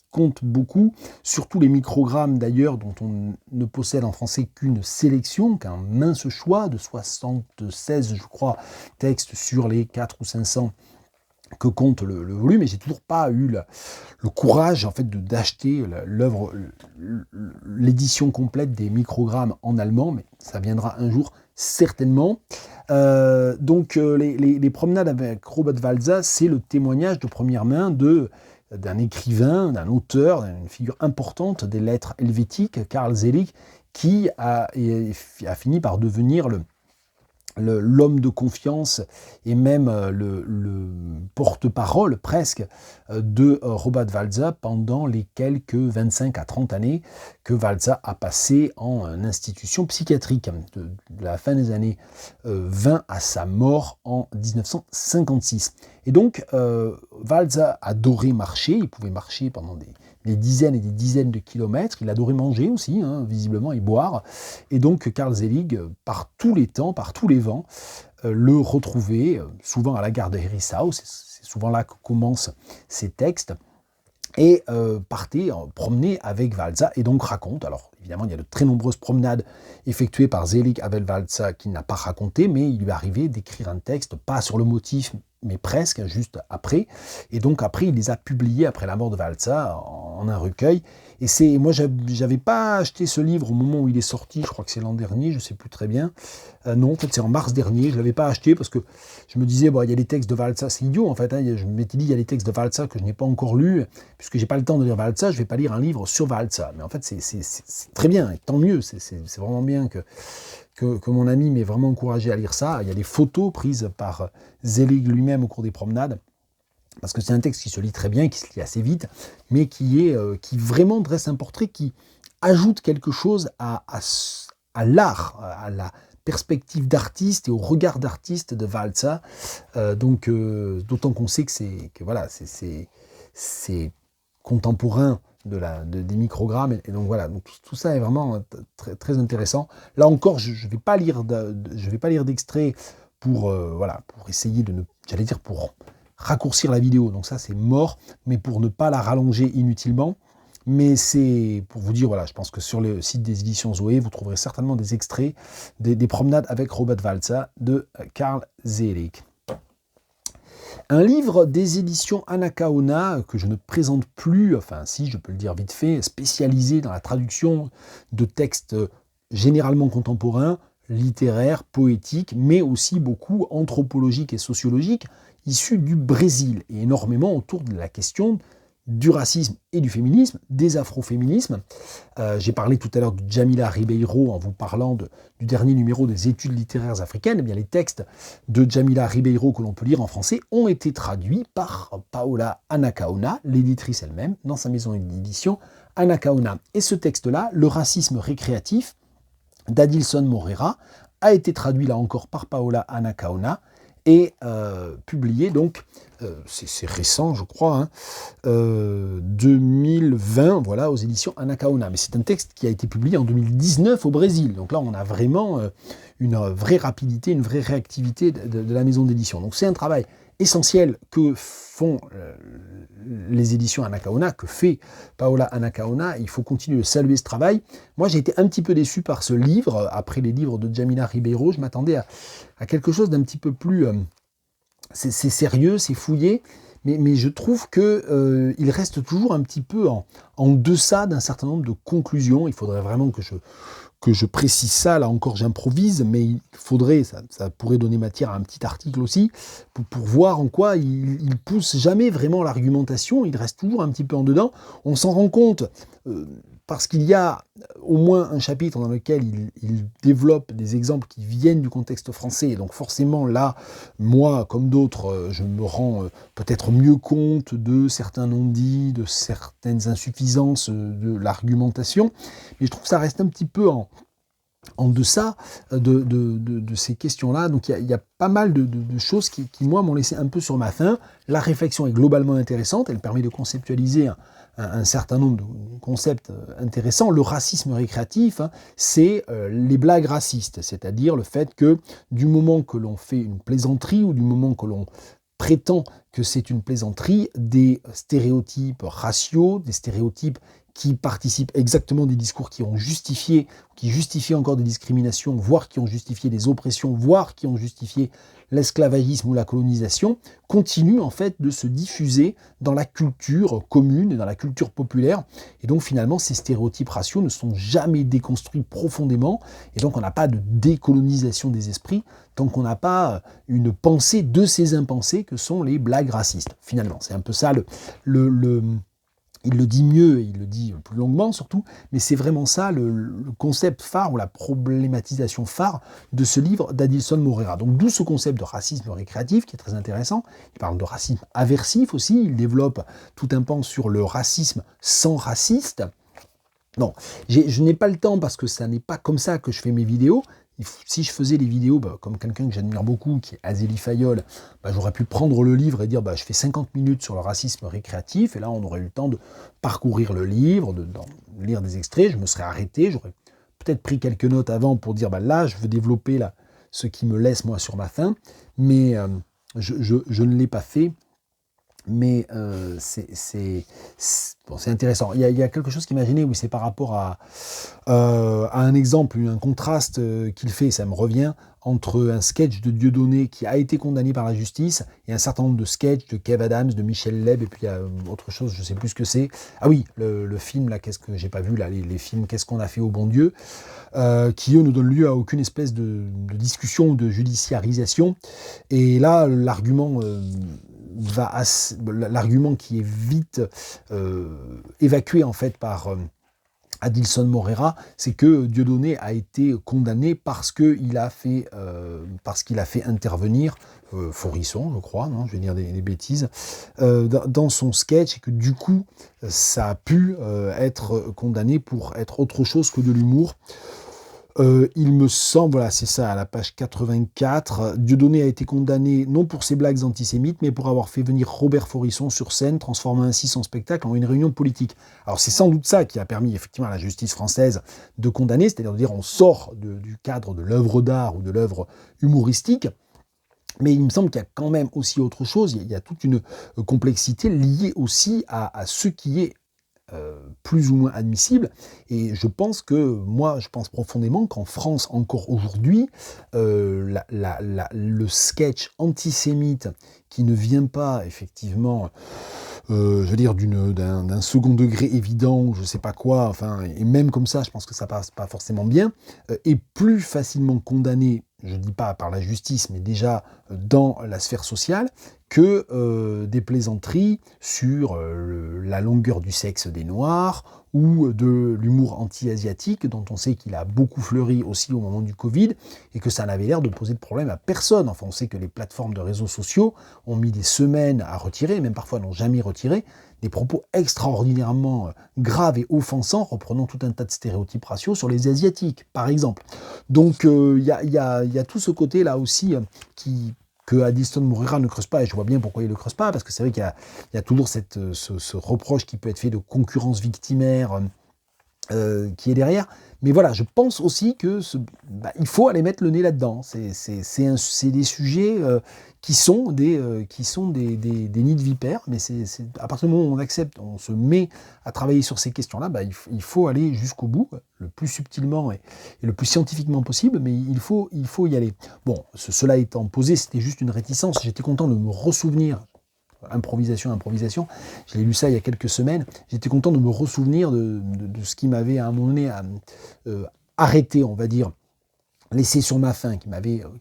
Speaker 1: compte beaucoup, surtout les microgrammes d'ailleurs, dont on ne possède en français qu'une sélection, qu'un mince choix de 76, je crois, textes sur les 400 ou 500 que compte le volume, et j'ai toujours pas eu le courage en fait d'acheter l'édition complète des microgrammes en allemand, mais ça viendra un jour certainement. Les promenades avec Robert Walser, c'est le témoignage de première main d'un écrivain, d'un auteur, d'une figure importante des lettres helvétiques, Karl Selig, qui a fini par devenir l'homme de confiance et même le porte-parole presque de Robert Walser pendant les quelques 25 à 30 années que Walser a passé en institution psychiatrique, de la fin des années 20 à sa mort en 1956. Et donc Walser adorait marcher, il pouvait marcher pendant des dizaines et des dizaines de kilomètres. Il adorait manger aussi, hein, visiblement, et boire. Et donc, Karl Selig, par tous les temps, par tous les vents, le retrouvait, souvent à la gare de Herisau, c'est souvent là que commencent ses textes, et partait promener avec Walser, et donc raconte. Alors, évidemment, il y a de très nombreuses promenades effectuées par Selig avec Walser qu'il n'a pas racontées, mais il lui arrivait d'écrire un texte, pas sur le motif, mais presque, juste après. Et donc après, il les a publiés après la mort de Walser en un recueil. Et moi, j'avais pas acheté ce livre au moment où il est sorti, je crois que c'est l'an dernier, je sais plus très bien. Non, en fait, c'est en mars dernier, je l'avais pas acheté parce que je me disais, il y a les textes de Walser, c'est idiot en fait, hein, je m'étais dit, il y a les textes de Walser que je n'ai pas encore lus, puisque j'ai pas le temps de lire Walser, je vais pas lire un livre sur Walser. Mais en fait, c'est très bien, et tant mieux, c'est vraiment bien que mon ami m'ait vraiment encouragé à lire ça. Il y a des photos prises par Selig lui-même au cours des promenades, parce que c'est un texte qui se lit très bien, qui se lit assez vite, mais qui vraiment dresse un portrait, qui ajoute quelque chose à l'art, à la perspective d'artiste et au regard d'artiste de Walser. D'autant qu'on sait que c'est contemporain des microgrammes, et donc voilà, donc tout ça est vraiment très, très intéressant. Là encore, je vais pas lire d'extrait pour essayer pour raccourcir la vidéo, donc ça c'est mort, mais pour ne pas la rallonger inutilement, mais c'est pour vous dire, voilà, je pense que sur le site des éditions Zoé, vous trouverez certainement des extraits des promenades avec Robert Walzer de Karl Selig. Un livre des éditions Anacaona que je ne présente plus, enfin si je peux le dire vite fait, spécialisé dans la traduction de textes généralement contemporains, littéraires, poétiques, mais aussi beaucoup anthropologiques et sociologiques, issus du Brésil, et énormément autour de la question du racisme et du féminisme, des afroféminismes. J'ai parlé tout à l'heure de Djamila Ribeiro en vous parlant du dernier numéro des études littéraires africaines. Eh bien, les textes de Djamila Ribeiro que l'on peut lire en français ont été traduits par Paola Anacaona, l'éditrice elle-même, dans sa maison d'édition Anacaona. Et ce texte-là, Le racisme récréatif, d'Adilson Moreira, a été traduit là encore par Paola Anacaona et publié, donc, c'est récent je crois, 2020, voilà, aux éditions Anacaona. Mais c'est un texte qui a été publié en 2019 au Brésil. Donc là, on a vraiment une vraie rapidité, une vraie réactivité de la maison d'édition. Donc c'est un travail essentiel que font les éditions Anacaona, que fait Paola Anacaona. Il faut continuer de saluer ce travail. Moi, j'ai été un petit peu déçu par ce livre. Après les livres de Djamila Ribeiro, je m'attendais à quelque chose d'un petit peu plus... c'est sérieux, c'est fouillé, mais je trouve qu'il reste toujours un petit peu en deçà d'un certain nombre de conclusions. Il faudrait vraiment que je précise ça, là encore j'improvise, mais il faudrait, ça pourrait donner matière à un petit article aussi, pour voir en quoi il pousse jamais vraiment l'argumentation, il reste toujours un petit peu en dedans. On s'en rend compte parce qu'il y a au moins un chapitre dans lequel il développe des exemples qui viennent du contexte français, et donc forcément là, moi comme d'autres, je me rends peut-être mieux compte de certains non-dits, de certaines insuffisances de l'argumentation, mais je trouve que ça reste un petit peu en deçà de ces questions-là. Donc il y a pas mal de choses qui moi, m'ont laissé un peu sur ma faim. La réflexion est globalement intéressante, elle permet de conceptualiser un certain nombre de concepts intéressants. Le racisme récréatif, c'est les blagues racistes, c'est-à-dire le fait que du moment que l'on fait une plaisanterie ou du moment que l'on prétend que c'est une plaisanterie, des stéréotypes raciaux, des stéréotypes qui participent exactement des discours qui justifient encore des discriminations, voire qui ont justifié des oppressions, voire qui ont justifié l'esclavagisme ou la colonisation, continuent en fait de se diffuser dans la culture commune et dans la culture populaire. Et donc finalement, ces stéréotypes raciaux ne sont jamais déconstruits profondément, et donc on n'a pas de décolonisation des esprits tant qu'on n'a pas une pensée de ces impensés que sont les blagues racistes. Finalement, c'est un peu ça il le dit mieux, et il le dit plus longuement surtout, mais c'est vraiment ça le concept phare ou la problématisation phare de ce livre d'Adilson Moreira. Donc d'où ce concept de racisme récréatif qui est très intéressant. Il parle de racisme aversif aussi, il développe tout un pan sur le racisme sans raciste. Non, je n'ai pas le temps parce que ça n'est pas comme ça que je fais mes vidéos. Si je faisais les vidéos comme quelqu'un que j'admire beaucoup, qui est Azélie Fayol, j'aurais pu prendre le livre et dire je fais 50 minutes sur le racisme récréatif, et là on aurait eu le temps de parcourir le livre, de lire des extraits, je me serais arrêté, j'aurais peut-être pris quelques notes avant pour dire là je veux développer ce qui me laisse moi sur ma faim, mais je ne l'ai pas fait. Mais c'est intéressant. Il y a quelque chose qui m'imaginait, oui, c'est par rapport à un exemple, un contraste qu'il fait, ça me revient, entre un sketch de Dieudonné qui a été condamné par la justice et un certain nombre de sketchs de Kev Adams, de Michel Leb, et puis il y a autre chose, je ne sais plus ce que c'est. Ah oui, le film, là, qu'est-ce que j'ai pas vu, là, les films Qu'est-ce qu'on a fait au bon Dieu, qui eux ne donnent lieu à aucune espèce de discussion, de judiciarisation. Et là, l'argument qui est vite évacué en fait par Adilson Moreira, c'est que Dieudonné a été condamné parce qu'il a fait intervenir Forisson, je crois, non, je vais dire des bêtises, dans son sketch, et que du coup ça a pu être condamné pour être autre chose que de l'humour. Il me semble, voilà, c'est ça, à la page 84, Dieudonné a été condamné non pour ses blagues antisémites, mais pour avoir fait venir Robert Forisson sur scène, transformant ainsi son spectacle en une réunion politique. Alors c'est sans doute ça qui a permis effectivement à la justice française de condamner, c'est-à-dire de dire on sort du cadre de l'œuvre d'art ou de l'œuvre humoristique. Mais il me semble qu'il y a quand même aussi autre chose, il y a toute une complexité liée aussi à ce qui est plus ou moins admissible. Et je pense profondément qu'en France, encore aujourd'hui, le sketch antisémite qui ne vient pas effectivement, je veux dire, d'un second degré évident, ou je sais pas quoi, enfin, et même comme ça, je pense que ça passe pas forcément bien, est plus facilement condamné, je dis pas par la justice, mais déjà dans la sphère sociale, que des plaisanteries sur la longueur du sexe des Noirs, ou de l'humour anti-asiatique, dont on sait qu'il a beaucoup fleuri aussi au moment du Covid, et que ça n'avait l'air de poser de problème à personne. Enfin, on sait que les plateformes de réseaux sociaux ont mis des semaines à retirer, même parfois n'ont jamais retiré, des propos extraordinairement graves et offensants, reprenant tout un tas de stéréotypes raciaux sur les Asiatiques, par exemple. Donc, il y a tout ce côté-là aussi que Addison Moreira ne creuse pas, et je vois bien pourquoi il ne le creuse pas, parce que c'est vrai qu'il y a toujours ce reproche qui peut être fait de concurrence victimaire qui est derrière. Mais voilà, je pense aussi que il faut aller mettre le nez là-dedans. C'est des sujets qui sont des nids de vipères, mais à partir du moment où on accepte, on se met à travailler sur ces questions-là, il faut aller jusqu'au bout, le plus subtilement et le plus scientifiquement possible, mais il faut y aller. Bon, cela étant posé, c'était juste une réticence. J'étais content de me ressouvenir. Improvisation, je l'ai lu ça il y a quelques semaines, j'étais content de me ressouvenir de ce qui m'avait à un moment donné arrêté, on va dire, laissé sur ma faim, qui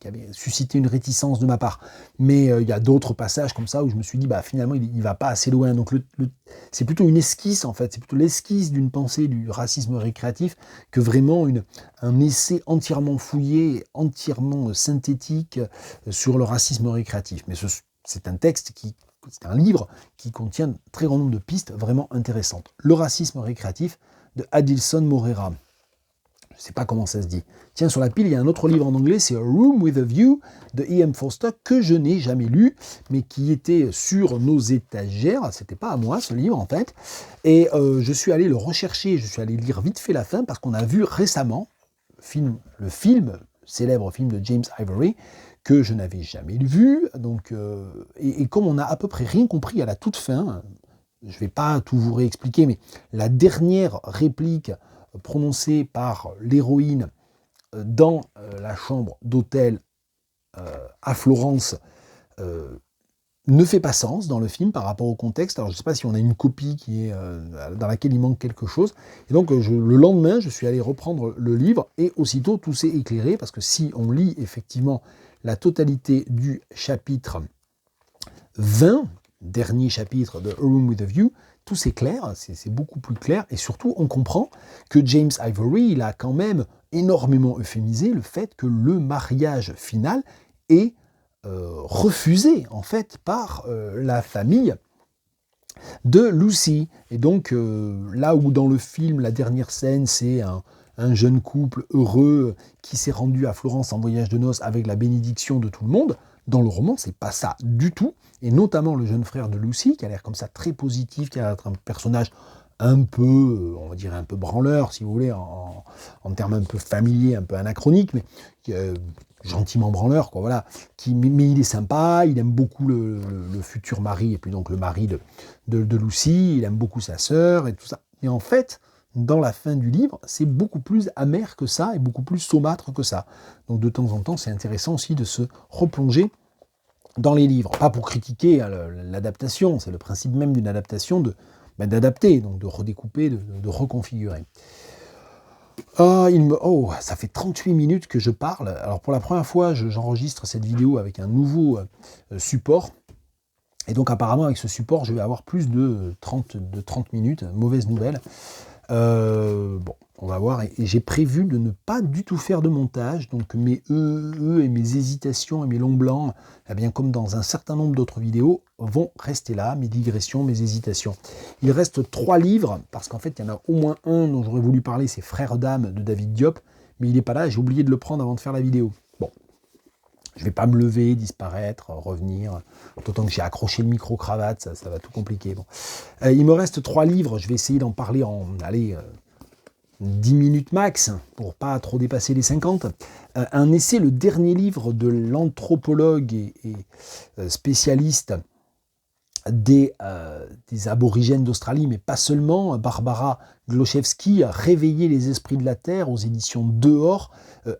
Speaker 1: avait suscité une réticence de ma part. Mais il y a d'autres passages comme ça où je me suis dit, finalement, il ne va pas assez loin. Donc c'est plutôt une esquisse, en fait, c'est plutôt l'esquisse d'une pensée du racisme récréatif que vraiment un essai entièrement fouillé, entièrement synthétique sur le racisme récréatif. Mais c'est un livre qui contient un très grand nombre de pistes vraiment intéressantes. Le racisme récréatif de Addison Moreira. Je ne sais pas comment ça se dit. Tiens, sur la pile, il y a un autre livre en anglais, c'est A Room with a View de E.M. Forster, que je n'ai jamais lu, mais qui était sur nos étagères. C'était pas à moi, ce livre, en fait. Et je suis allé le rechercher, je suis allé lire vite fait la fin, parce qu'on a vu récemment le célèbre film de James Ivory, que je n'avais jamais vu, donc, et comme on n'a à peu près rien compris à la toute fin, je ne vais pas tout vous réexpliquer, mais la dernière réplique prononcée par l'héroïne dans la chambre d'hôtel à Florence ne fait pas sens dans le film par rapport au contexte. Alors je ne sais pas si on a une copie dans laquelle il manque quelque chose. Et donc le lendemain, je suis allé reprendre le livre et aussitôt tout s'est éclairé, parce que si on lit effectivement la totalité du chapitre 20, dernier chapitre de A Room with a View, tout s'éclaire, c'est beaucoup plus clair, et surtout on comprend que James Ivory, il a quand même énormément euphémisé le fait que le mariage final est refusé en fait par la famille de Lucy. Et donc là où dans le film la dernière scène c'est un jeune couple heureux qui s'est rendu à Florence en voyage de noces avec la bénédiction de tout le monde, dans le roman c'est pas ça du tout, et notamment le jeune frère de Lucy qui a l'air comme ça très positif, qui a l'air un personnage un peu, on va dire un peu branleur si vous voulez, en termes un peu familiers, un peu anachroniques, mais gentiment branleur, quoi, voilà. Mais il est sympa, il aime beaucoup le futur mari, et puis donc le mari de Lucy, il aime beaucoup sa sœur, et tout ça. Et en fait, dans la fin du livre, c'est beaucoup plus amer que ça, et beaucoup plus saumâtre que ça. Donc de temps en temps, c'est intéressant aussi de se replonger dans les livres. Pas pour critiquer l'adaptation, c'est le principe même d'une adaptation d'adapter, donc de redécouper, de reconfigurer. Ça fait 38 minutes que je parle. Alors pour la première fois, j'enregistre cette vidéo avec un nouveau support. Et donc apparemment avec ce support, je vais avoir plus de 30 minutes. Mauvaise nouvelle. Bon, on va voir. Et j'ai prévu de ne pas du tout faire de montage. Donc mes et mes hésitations et mes longs blancs, eh bien comme dans un certain nombre d'autres vidéos, vont rester là, mes digressions, mes hésitations. Il reste 3 livres, parce qu'en fait, il y en a au moins un dont j'aurais voulu parler, c'est Frères d'âme de David Diop, mais il n'est pas là, j'ai oublié de le prendre avant de faire la vidéo. Bon, je ne vais pas me lever, disparaître, revenir, d'autant que j'ai accroché le micro-cravate, ça va tout compliquer. Bon. Il me reste 3 livres, je vais essayer d'en parler en 10 minutes max, pour pas trop dépasser les 50. Un essai, le dernier livre de l'anthropologue et spécialiste des aborigènes d'Australie, mais pas seulement. Barbara Gloszewski a Réveillé les esprits de la Terre aux éditions Dehors,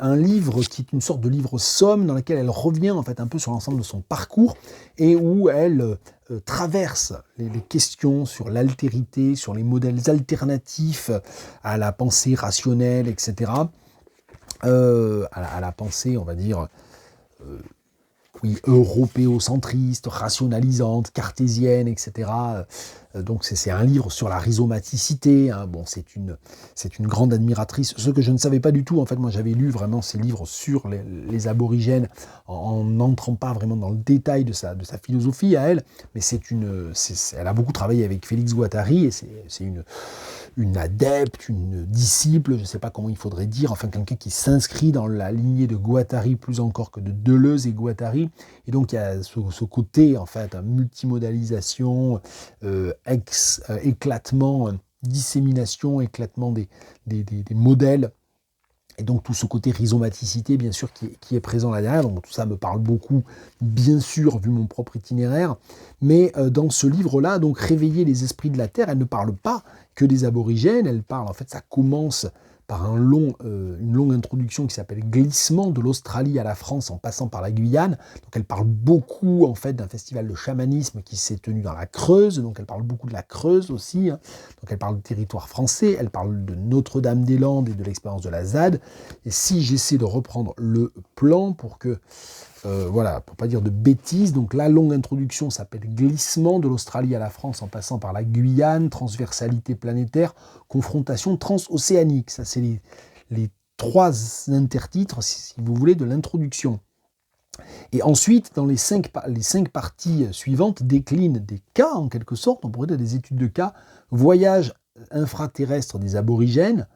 Speaker 1: un livre qui est une sorte de livre-somme dans lequel elle revient en fait un peu sur l'ensemble de son parcours et où elle traverse les questions sur l'altérité, sur les modèles alternatifs à la pensée rationnelle, etc. À la pensée, on va dire, oui, européocentriste, rationalisante, cartésienne, etc. Donc c'est un livre sur la rhizomaticité. Hein. Bon, c'est une grande admiratrice. Ce que je ne savais pas du tout, en fait, moi j'avais lu vraiment ces livres sur les aborigènes en n'entrant pas vraiment dans le détail de sa philosophie à elle, mais elle a beaucoup travaillé avec Félix Guattari et c'est une adepte, une disciple, je ne sais pas comment il faudrait dire, enfin quelqu'un qui s'inscrit dans la lignée de Guattari plus encore que de Deleuze et Guattari. Et donc il y a ce côté, en fait, multimodalisation, éclatement, dissémination, éclatement des modèles. Et donc tout ce côté rhizomaticité, bien sûr, qui est présent là derrière. Donc tout ça me parle beaucoup, bien sûr, vu mon propre itinéraire. Mais dans ce livre-là, donc Réveiller les esprits de la Terre, elle ne parle pas que des aborigènes. Elle parle, en fait, ça commence par une longue introduction qui s'appelle Glissement de l'Australie à la France en passant par la Guyane. Donc elle parle beaucoup, en fait, d'un festival de chamanisme qui s'est tenu dans la Creuse. Donc elle parle beaucoup de la Creuse aussi. Hein. Donc elle parle du territoire français, elle parle de Notre-Dame-des-Landes et de l'expérience de la ZAD. Et si j'essaie de reprendre le plan pour que, voilà, pour pas dire de bêtises, donc la longue introduction s'appelle Glissement de l'Australie à la France en passant par la Guyane, transversalité planétaire, confrontation transocéanique. Ça, c'est les 3 intertitres, si vous voulez, de l'introduction. Et ensuite, dans les cinq parties suivantes, déclinent des cas, en quelque sorte, on pourrait dire des études de cas, voyage infraterrestre des aborigènes,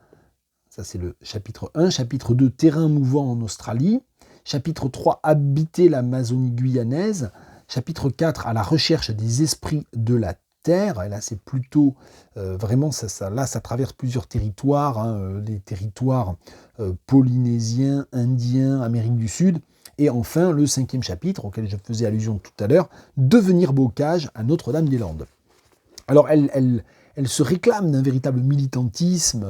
Speaker 1: ça c'est le chapitre 1, chapitre 2, terrain mouvant en Australie, chapitre 3, habiter l'Amazonie guyanaise, chapitre 4, à la recherche des esprits de la Terre, et là c'est plutôt, vraiment, ça traverse plusieurs territoires, hein, les territoires polynésiens, indiens, Amérique du Sud. Et enfin, le 5e chapitre, auquel je faisais allusion tout à l'heure, Devenir bocage à Notre-Dame-des-Landes. Alors, elle se réclame d'un véritable militantisme,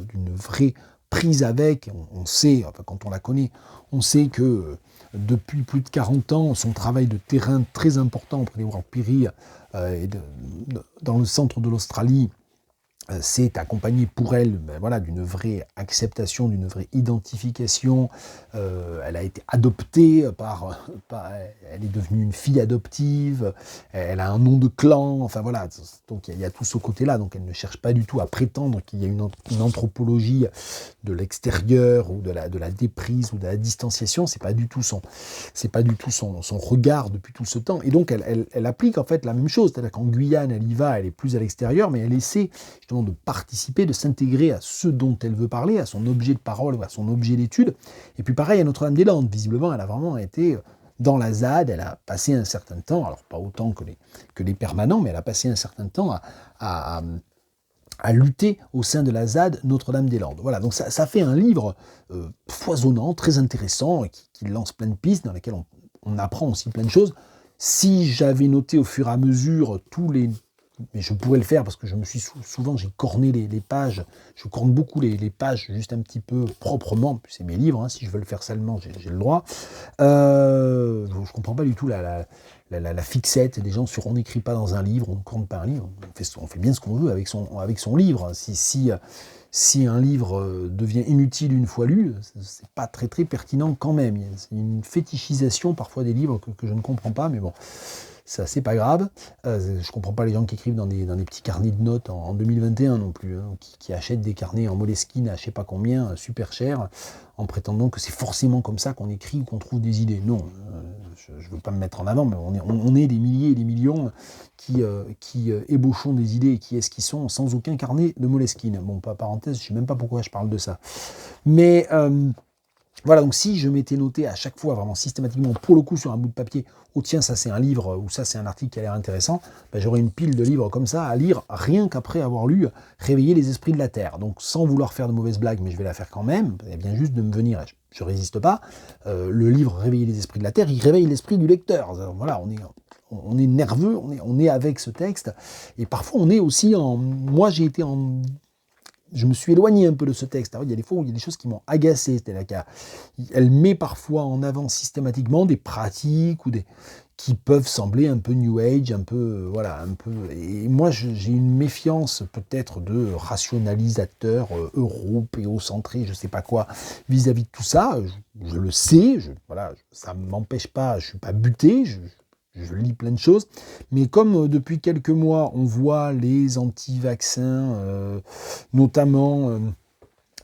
Speaker 1: d'une vraie prise avec. On sait, enfin, quand on la connaît, on sait que depuis plus de 40 ans, son travail de terrain très important auprès des Warlpiri dans le centre de l'Australie, c'est accompagné pour elle voilà, d'une vraie acceptation, d'une vraie identification. Elle a été adoptée elle est devenue une fille adoptive, elle a un nom de clan, enfin voilà, donc il y a tout ce côté-là, donc elle ne cherche pas du tout à prétendre qu'il y a une anthropologie de l'extérieur ou de la déprise ou de la distanciation, c'est pas du tout son regard depuis tout ce temps, et donc elle applique en fait la même chose, c'est-à-dire qu'en Guyane, elle y va, elle est plus à l'extérieur, mais elle essaie justement de participer, de s'intégrer à ce dont elle veut parler, à son objet de parole ou à son objet d'étude. Et puis pareil à Notre-Dame-des-Landes, visiblement elle a vraiment été dans la ZAD, elle a passé un certain temps, alors pas autant que les permanents, mais elle a passé un certain temps à lutter au sein de la ZAD Notre-Dame-des-Landes. Voilà, donc ça fait un livre foisonnant, très intéressant, qui lance plein de pistes, dans lesquelles on apprend aussi plein de choses. Si j'avais noté au fur et à mesure mais je pourrais le faire parce que souvent j'ai corné les pages, je corne beaucoup les pages juste un petit peu proprement, c'est mes livres, hein, si je veux le faire salement, j'ai le droit. Je comprends pas du tout la fixette des gens sur on n'écrit pas dans un livre, on ne corne pas un livre, on fait bien ce qu'on veut avec son livre. Si un livre devient inutile une fois lu, c'est pas très très pertinent quand même. C'est une fétichisation parfois des livres que je ne comprends pas, mais bon. Ça, c'est pas grave. Je comprends pas les gens qui écrivent dans des petits carnets de notes en 2021 non plus, hein, qui achètent des carnets en Moleskine à je sais pas combien, super cher, en prétendant que c'est forcément comme ça qu'on écrit ou qu'on trouve des idées. Non, je veux pas me mettre en avant, mais on est des milliers et des millions qui ébauchons des idées et qui esquissons sans aucun carnet de Moleskine. Bon, pas parenthèse, je sais même pas pourquoi je parle de ça. Mais voilà, donc si je m'étais noté à chaque fois, vraiment systématiquement, pour le coup, sur un bout de papier, oh tiens, ça c'est un livre, ou ça c'est un article qui a l'air intéressant, ben, j'aurais une pile de livres comme ça à lire, rien qu'après avoir lu Réveiller les esprits de la Terre. Donc sans vouloir faire de mauvaises blagues, mais je vais la faire quand même, il vient juste de me venir, je résiste pas, le livre Réveiller les esprits de la Terre, il réveille l'esprit du lecteur. Voilà, on est nerveux, on est avec ce texte, et parfois on est aussi moi je me suis éloigné un peu de ce texte. Alors, il y a des fois où il y a des choses qui m'ont agacé, c'est-à-dire qu'elle met parfois en avant systématiquement des pratiques ou qui peuvent sembler un peu New Age, un peu, voilà, un peu. Et moi, j'ai une méfiance peut-être de rationalisateur européocentré, je sais pas quoi, vis-à-vis de tout ça. Je le sais, voilà, ça ne m'empêche pas, je suis pas buté, je lis plein de choses, mais comme depuis quelques mois, on voit les anti-vaccins, notamment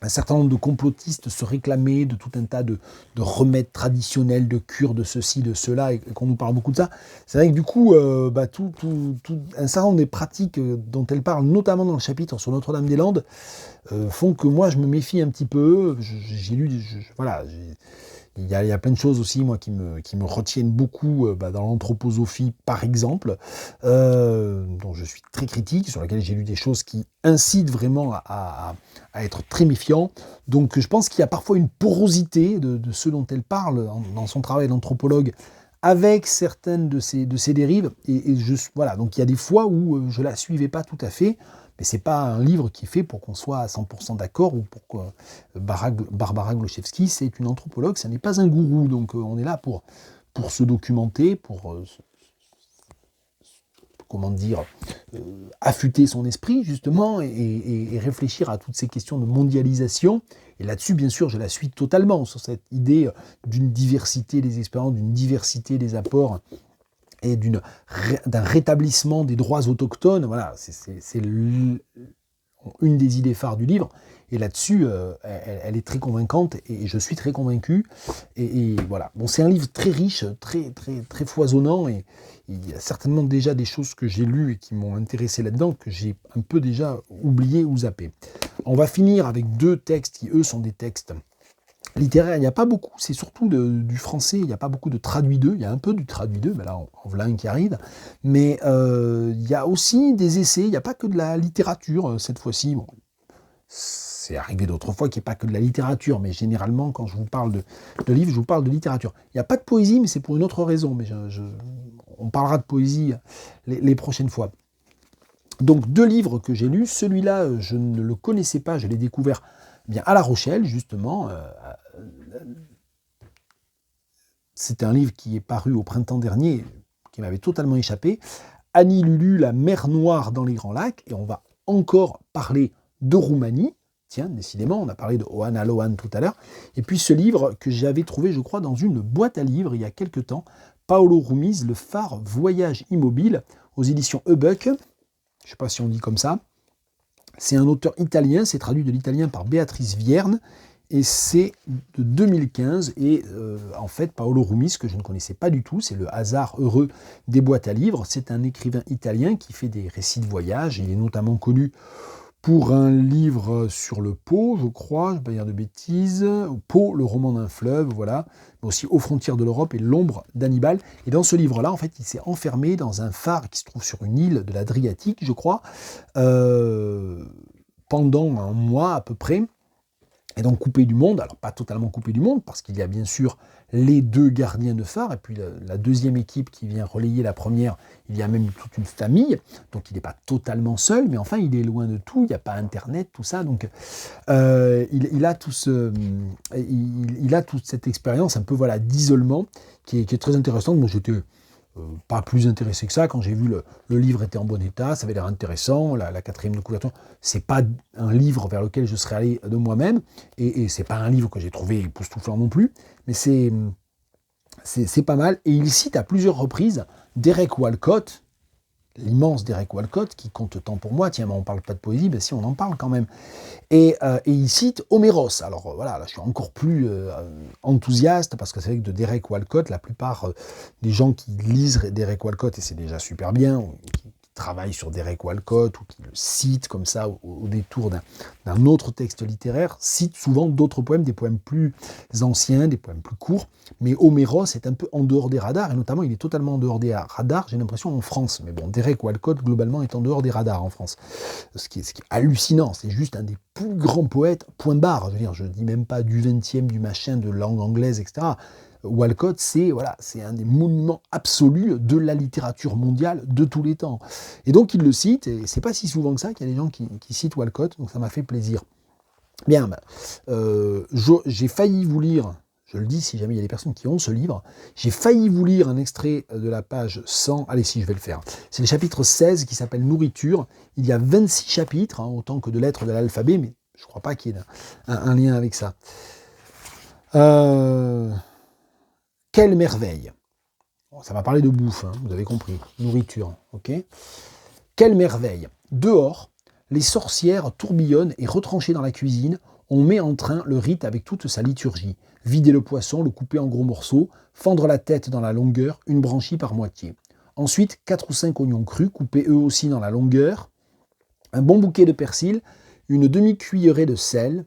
Speaker 1: un certain nombre de complotistes se réclamer de tout un tas de remèdes traditionnels, de cures, de ceci, de cela, et qu'on nous parle beaucoup de ça. C'est vrai que du coup, un certain nombre des pratiques dont elle parle, notamment dans le chapitre sur Notre-Dame-des-Landes, font que moi je me méfie un petit peu. J'ai lu, voilà. Il y a plein de choses aussi, moi, qui me retiennent beaucoup dans l'anthroposophie, par exemple, dont je suis très critique, sur lesquelles j'ai lu des choses qui incitent vraiment à être très méfiant. Donc je pense qu'il y a parfois une porosité de ce dont elle parle dans son travail d'anthropologue avec certaines de ces dérives. Voilà, donc il y a des fois où je ne la suivais pas tout à fait. Mais c'est pas un livre qui est fait pour qu'on soit à 100% d'accord ou pour que Barbara Gloszewski, c'est une anthropologue, ça n'est pas un gourou. Donc on est là pour se documenter, pour comment dire, affûter son esprit justement et réfléchir à toutes ces questions de mondialisation. Et là-dessus, bien sûr, je la suis totalement sur cette idée d'une diversité des expériences, d'une diversité des apports et d'un rétablissement des droits autochtones. Voilà, c'est une des idées phares du livre. Et là-dessus, elle est très convaincante et je suis très convaincu. Et voilà. Bon, c'est un livre très riche, très, très, très foisonnant. Et il y a certainement déjà des choses que j'ai lues et qui m'ont intéressé là-dedans, que j'ai un peu déjà oublié ou zappé. On va finir avec 2 textes qui, eux, sont des textes littéraire, il n'y a pas beaucoup, c'est surtout du français, il n'y a pas beaucoup de traduit d'eux, il y a un peu du traduit d'eux, mais là, en voilà un qui arrive, mais il y a aussi des essais, il n'y a pas que de la littérature, cette fois-ci, bon, c'est arrivé d'autres fois qu'il n'y ait pas que de la littérature, mais généralement, quand je vous parle de livres, je vous parle de littérature. Il n'y a pas de poésie, mais c'est pour une autre raison, mais on parlera de poésie les prochaines fois. Donc 2 livres que j'ai lus, celui-là, je ne le connaissais pas, je l'ai découvert bien à La Rochelle, justement. C'est un livre qui est paru au printemps dernier, qui m'avait totalement échappé. Annie Lulu, La mer Noire dans les Grands Lacs. Et on va encore parler de Roumanie. Tiens, décidément, on a parlé de Oana Lohan tout à l'heure. Et puis ce livre que j'avais trouvé, je crois, dans une boîte à livres il y a quelque temps. Paolo Rumiz, Le phare voyage immobile, aux éditions Ebuck. Je ne sais pas si on dit comme ça. C'est un auteur italien, c'est traduit de l'italien par Béatrice Vierne, et c'est de 2015, et en fait, Paolo Rumiz, que je ne connaissais pas du tout, c'est le hasard heureux des boîtes à livres, c'est un écrivain italien qui fait des récits de voyage, il est notamment connu pour un livre sur le Pô, je crois, je ne vais pas dire de bêtises, Pô, le roman d'un fleuve, voilà, mais aussi Aux frontières de l'Europe et L'ombre d'Hannibal. Et dans ce livre-là, en fait, il s'est enfermé dans un phare qui se trouve sur une île de l'Adriatique, je crois, pendant un mois à peu près, et donc coupé du monde, alors pas totalement coupé du monde, parce qu'il y a bien sûr les 2 gardiens de phare, et puis la deuxième équipe qui vient relayer la première, il y a même toute une famille, donc il n'est pas totalement seul, mais enfin il est loin de tout, il n'y a pas Internet, tout ça, donc il a toute cette expérience un peu voilà, d'isolement qui est très intéressante. Moi j'étais pas plus intéressé que ça, quand j'ai vu le livre était en bon état, ça avait l'air intéressant, la 4e de couverture, c'est pas un livre vers lequel je serais allé de moi-même, et c'est pas un livre que j'ai trouvé époustouflant non plus, mais c'est pas mal, et il cite à plusieurs reprises Derek Walcott, l'immense Derek Walcott, qui compte tant pour moi, tiens, mais on parle pas de poésie, ben si, on en parle quand même, et il cite Homéros. Alors voilà, là je suis encore plus enthousiaste, parce que c'est vrai que de Derek Walcott, la plupart des gens qui lisent Derek Walcott, et c'est déjà super bien, qui travaillent sur Derek Walcott, ou qui le citent comme ça au détour d'un autre texte littéraire, citent souvent d'autres poèmes, des poèmes plus anciens, des poèmes plus courts, mais Homéros est un peu en dehors des radars, et notamment il est totalement en dehors des radars, j'ai l'impression, en France. Mais bon, Derek Walcott, globalement, est en dehors des radars en France. Ce qui est hallucinant, c'est juste un des plus grands poètes, point barre. Je veux dire, je dis même pas du 20e, du machin, de langue anglaise, etc. Walcott, c'est un des monuments absolus de la littérature mondiale de tous les temps. Et donc il le cite, et c'est pas si souvent que ça qu'il y a des gens qui citent Walcott, donc ça m'a fait plaisir. Bien, j'ai failli vous lire, je le dis si jamais il y a des personnes qui ont ce livre, j'ai failli vous lire un extrait de la page 100, allez si je vais le faire, c'est le chapitre 16 qui s'appelle Nourriture, il y a 26 chapitres, autant que de lettres de l'alphabet, mais je ne crois pas qu'il y ait un lien avec ça. Quelle merveille! Bon, ça va parler de bouffe, vous avez compris, nourriture, ok? Quelle merveille! Dehors, les sorcières tourbillonnent et retranchées dans la cuisine, on met en train le rite avec toute sa liturgie. Vider le poisson, le couper en gros morceaux, fendre la tête dans la longueur, une branchie par moitié. Ensuite, 4 ou 5 oignons crus, coupés eux aussi dans la longueur, un bon bouquet de persil, une demi-cuillerée de sel,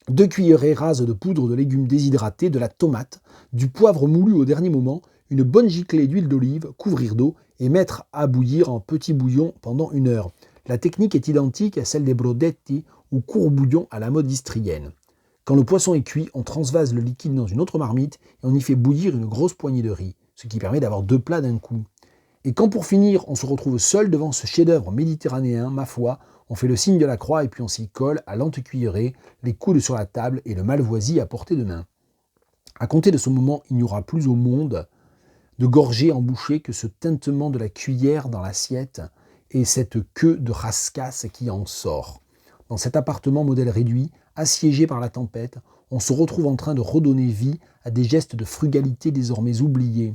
Speaker 1: 2 cuillerées rases de poudre de légumes déshydratés, de la tomate, du poivre moulu au dernier moment, une bonne giclée d'huile d'olive, couvrir d'eau et mettre à bouillir en petit bouillon pendant 1 heure. La technique est identique à celle des brodetti ou court bouillon à la mode istrienne. Quand le poisson est cuit, on transvase le liquide dans une autre marmite et on y fait bouillir une grosse poignée de riz, ce qui permet d'avoir 2 plats d'un coup. Et quand pour finir, on se retrouve seul devant ce chef-d'œuvre méditerranéen, ma foi, on fait le signe de la croix et puis on s'y colle à lente cuillerée, les coudes sur la table et le malvoisie à portée de main. À compter de ce moment, il n'y aura plus au monde de gorgée en bouchée que ce tintement de la cuillère dans l'assiette et cette queue de rascasse qui en sort. Dans cet appartement modèle réduit, assiégé par la tempête, on se retrouve en train de redonner vie à des gestes de frugalité désormais oubliés,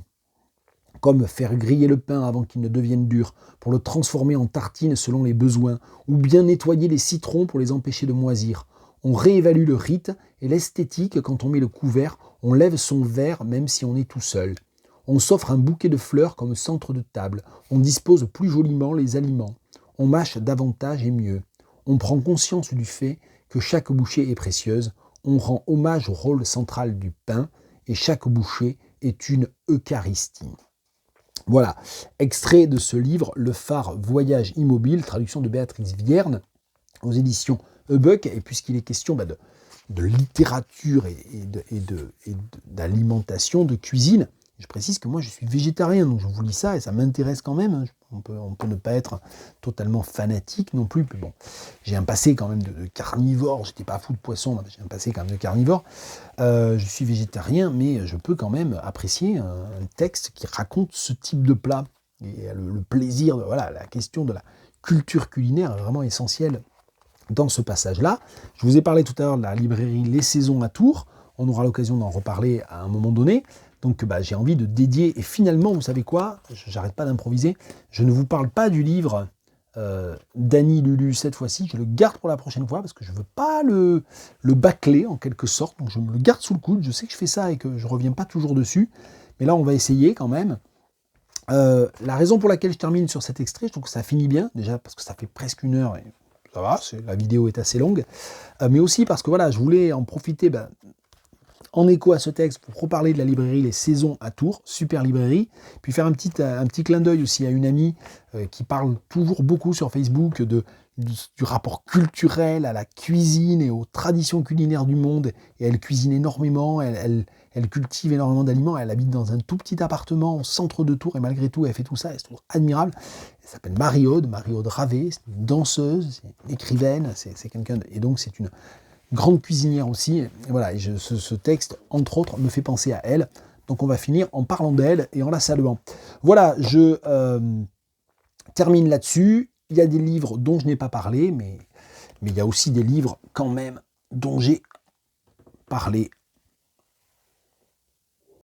Speaker 1: comme faire griller le pain avant qu'il ne devienne dur, pour le transformer en tartine selon les besoins, ou bien nettoyer les citrons pour les empêcher de moisir. On réévalue le rite et l'esthétique quand on met le couvert, on lève son verre même si on est tout seul. On s'offre un bouquet de fleurs comme centre de table, on dispose plus joliment les aliments, on mâche davantage et mieux. On prend conscience du fait que chaque bouchée est précieuse, on rend hommage au rôle central du pain, et chaque bouchée est une Eucharistie. Voilà, extrait de ce livre, Le phare voyage immobile, traduction de Béatrice Vierne, aux éditions Hubuck, et puisqu'il est question de littérature et d'alimentation, de cuisine, je précise que moi je suis végétarien, donc je vous lis ça et ça m'intéresse quand même. On peut ne pas être totalement fanatique non plus. Mais bon, j'ai un passé quand même de carnivore, j'étais pas fou de poisson, mais j'ai un passé quand même de carnivore. Je suis végétarien, mais je peux quand même apprécier un texte qui raconte ce type de plat. Et le plaisir, la question de la culture culinaire est vraiment essentielle dans ce passage-là. Je vous ai parlé tout à l'heure de la librairie Les Saisons à Tours. On aura l'occasion d'en reparler à un moment donné. Donc j'ai envie de dédier, et finalement, vous savez quoi, j'arrête pas d'improviser, je ne vous parle pas du livre d'Annie Lulu cette fois-ci, je le garde pour la prochaine fois, parce que je ne veux pas le bâcler en quelque sorte, donc je me le garde sous le coude, je sais que je fais ça et que je ne reviens pas toujours dessus, mais là on va essayer quand même. La raison pour laquelle je termine sur cet extrait, je trouve que ça finit bien, déjà parce que ça fait presque 1 heure, et ça va, la vidéo est assez longue, mais aussi parce que voilà, je voulais en profiter, en écho à ce texte, pour reparler de la librairie Les Saisons à Tours, super librairie, puis faire un petit clin d'œil aussi à une amie qui parle toujours beaucoup sur Facebook du rapport culturel à la cuisine et aux traditions culinaires du monde, et elle cuisine énormément, elle cultive énormément d'aliments, elle habite dans un tout petit appartement au centre de Tours, et malgré tout, elle fait tout ça, elle se trouve admirable. Elle s'appelle Marie-Aude Ravet, c'est une danseuse, c'est une écrivaine, c'est quelqu'un, et donc c'est une grande cuisinière aussi, et voilà, et ce texte, entre autres, me fait penser à elle, donc on va finir en parlant d'elle et en la saluant. Voilà, je termine là-dessus. Il y a des livres dont je n'ai pas parlé, mais il y a aussi des livres quand même dont j'ai parlé.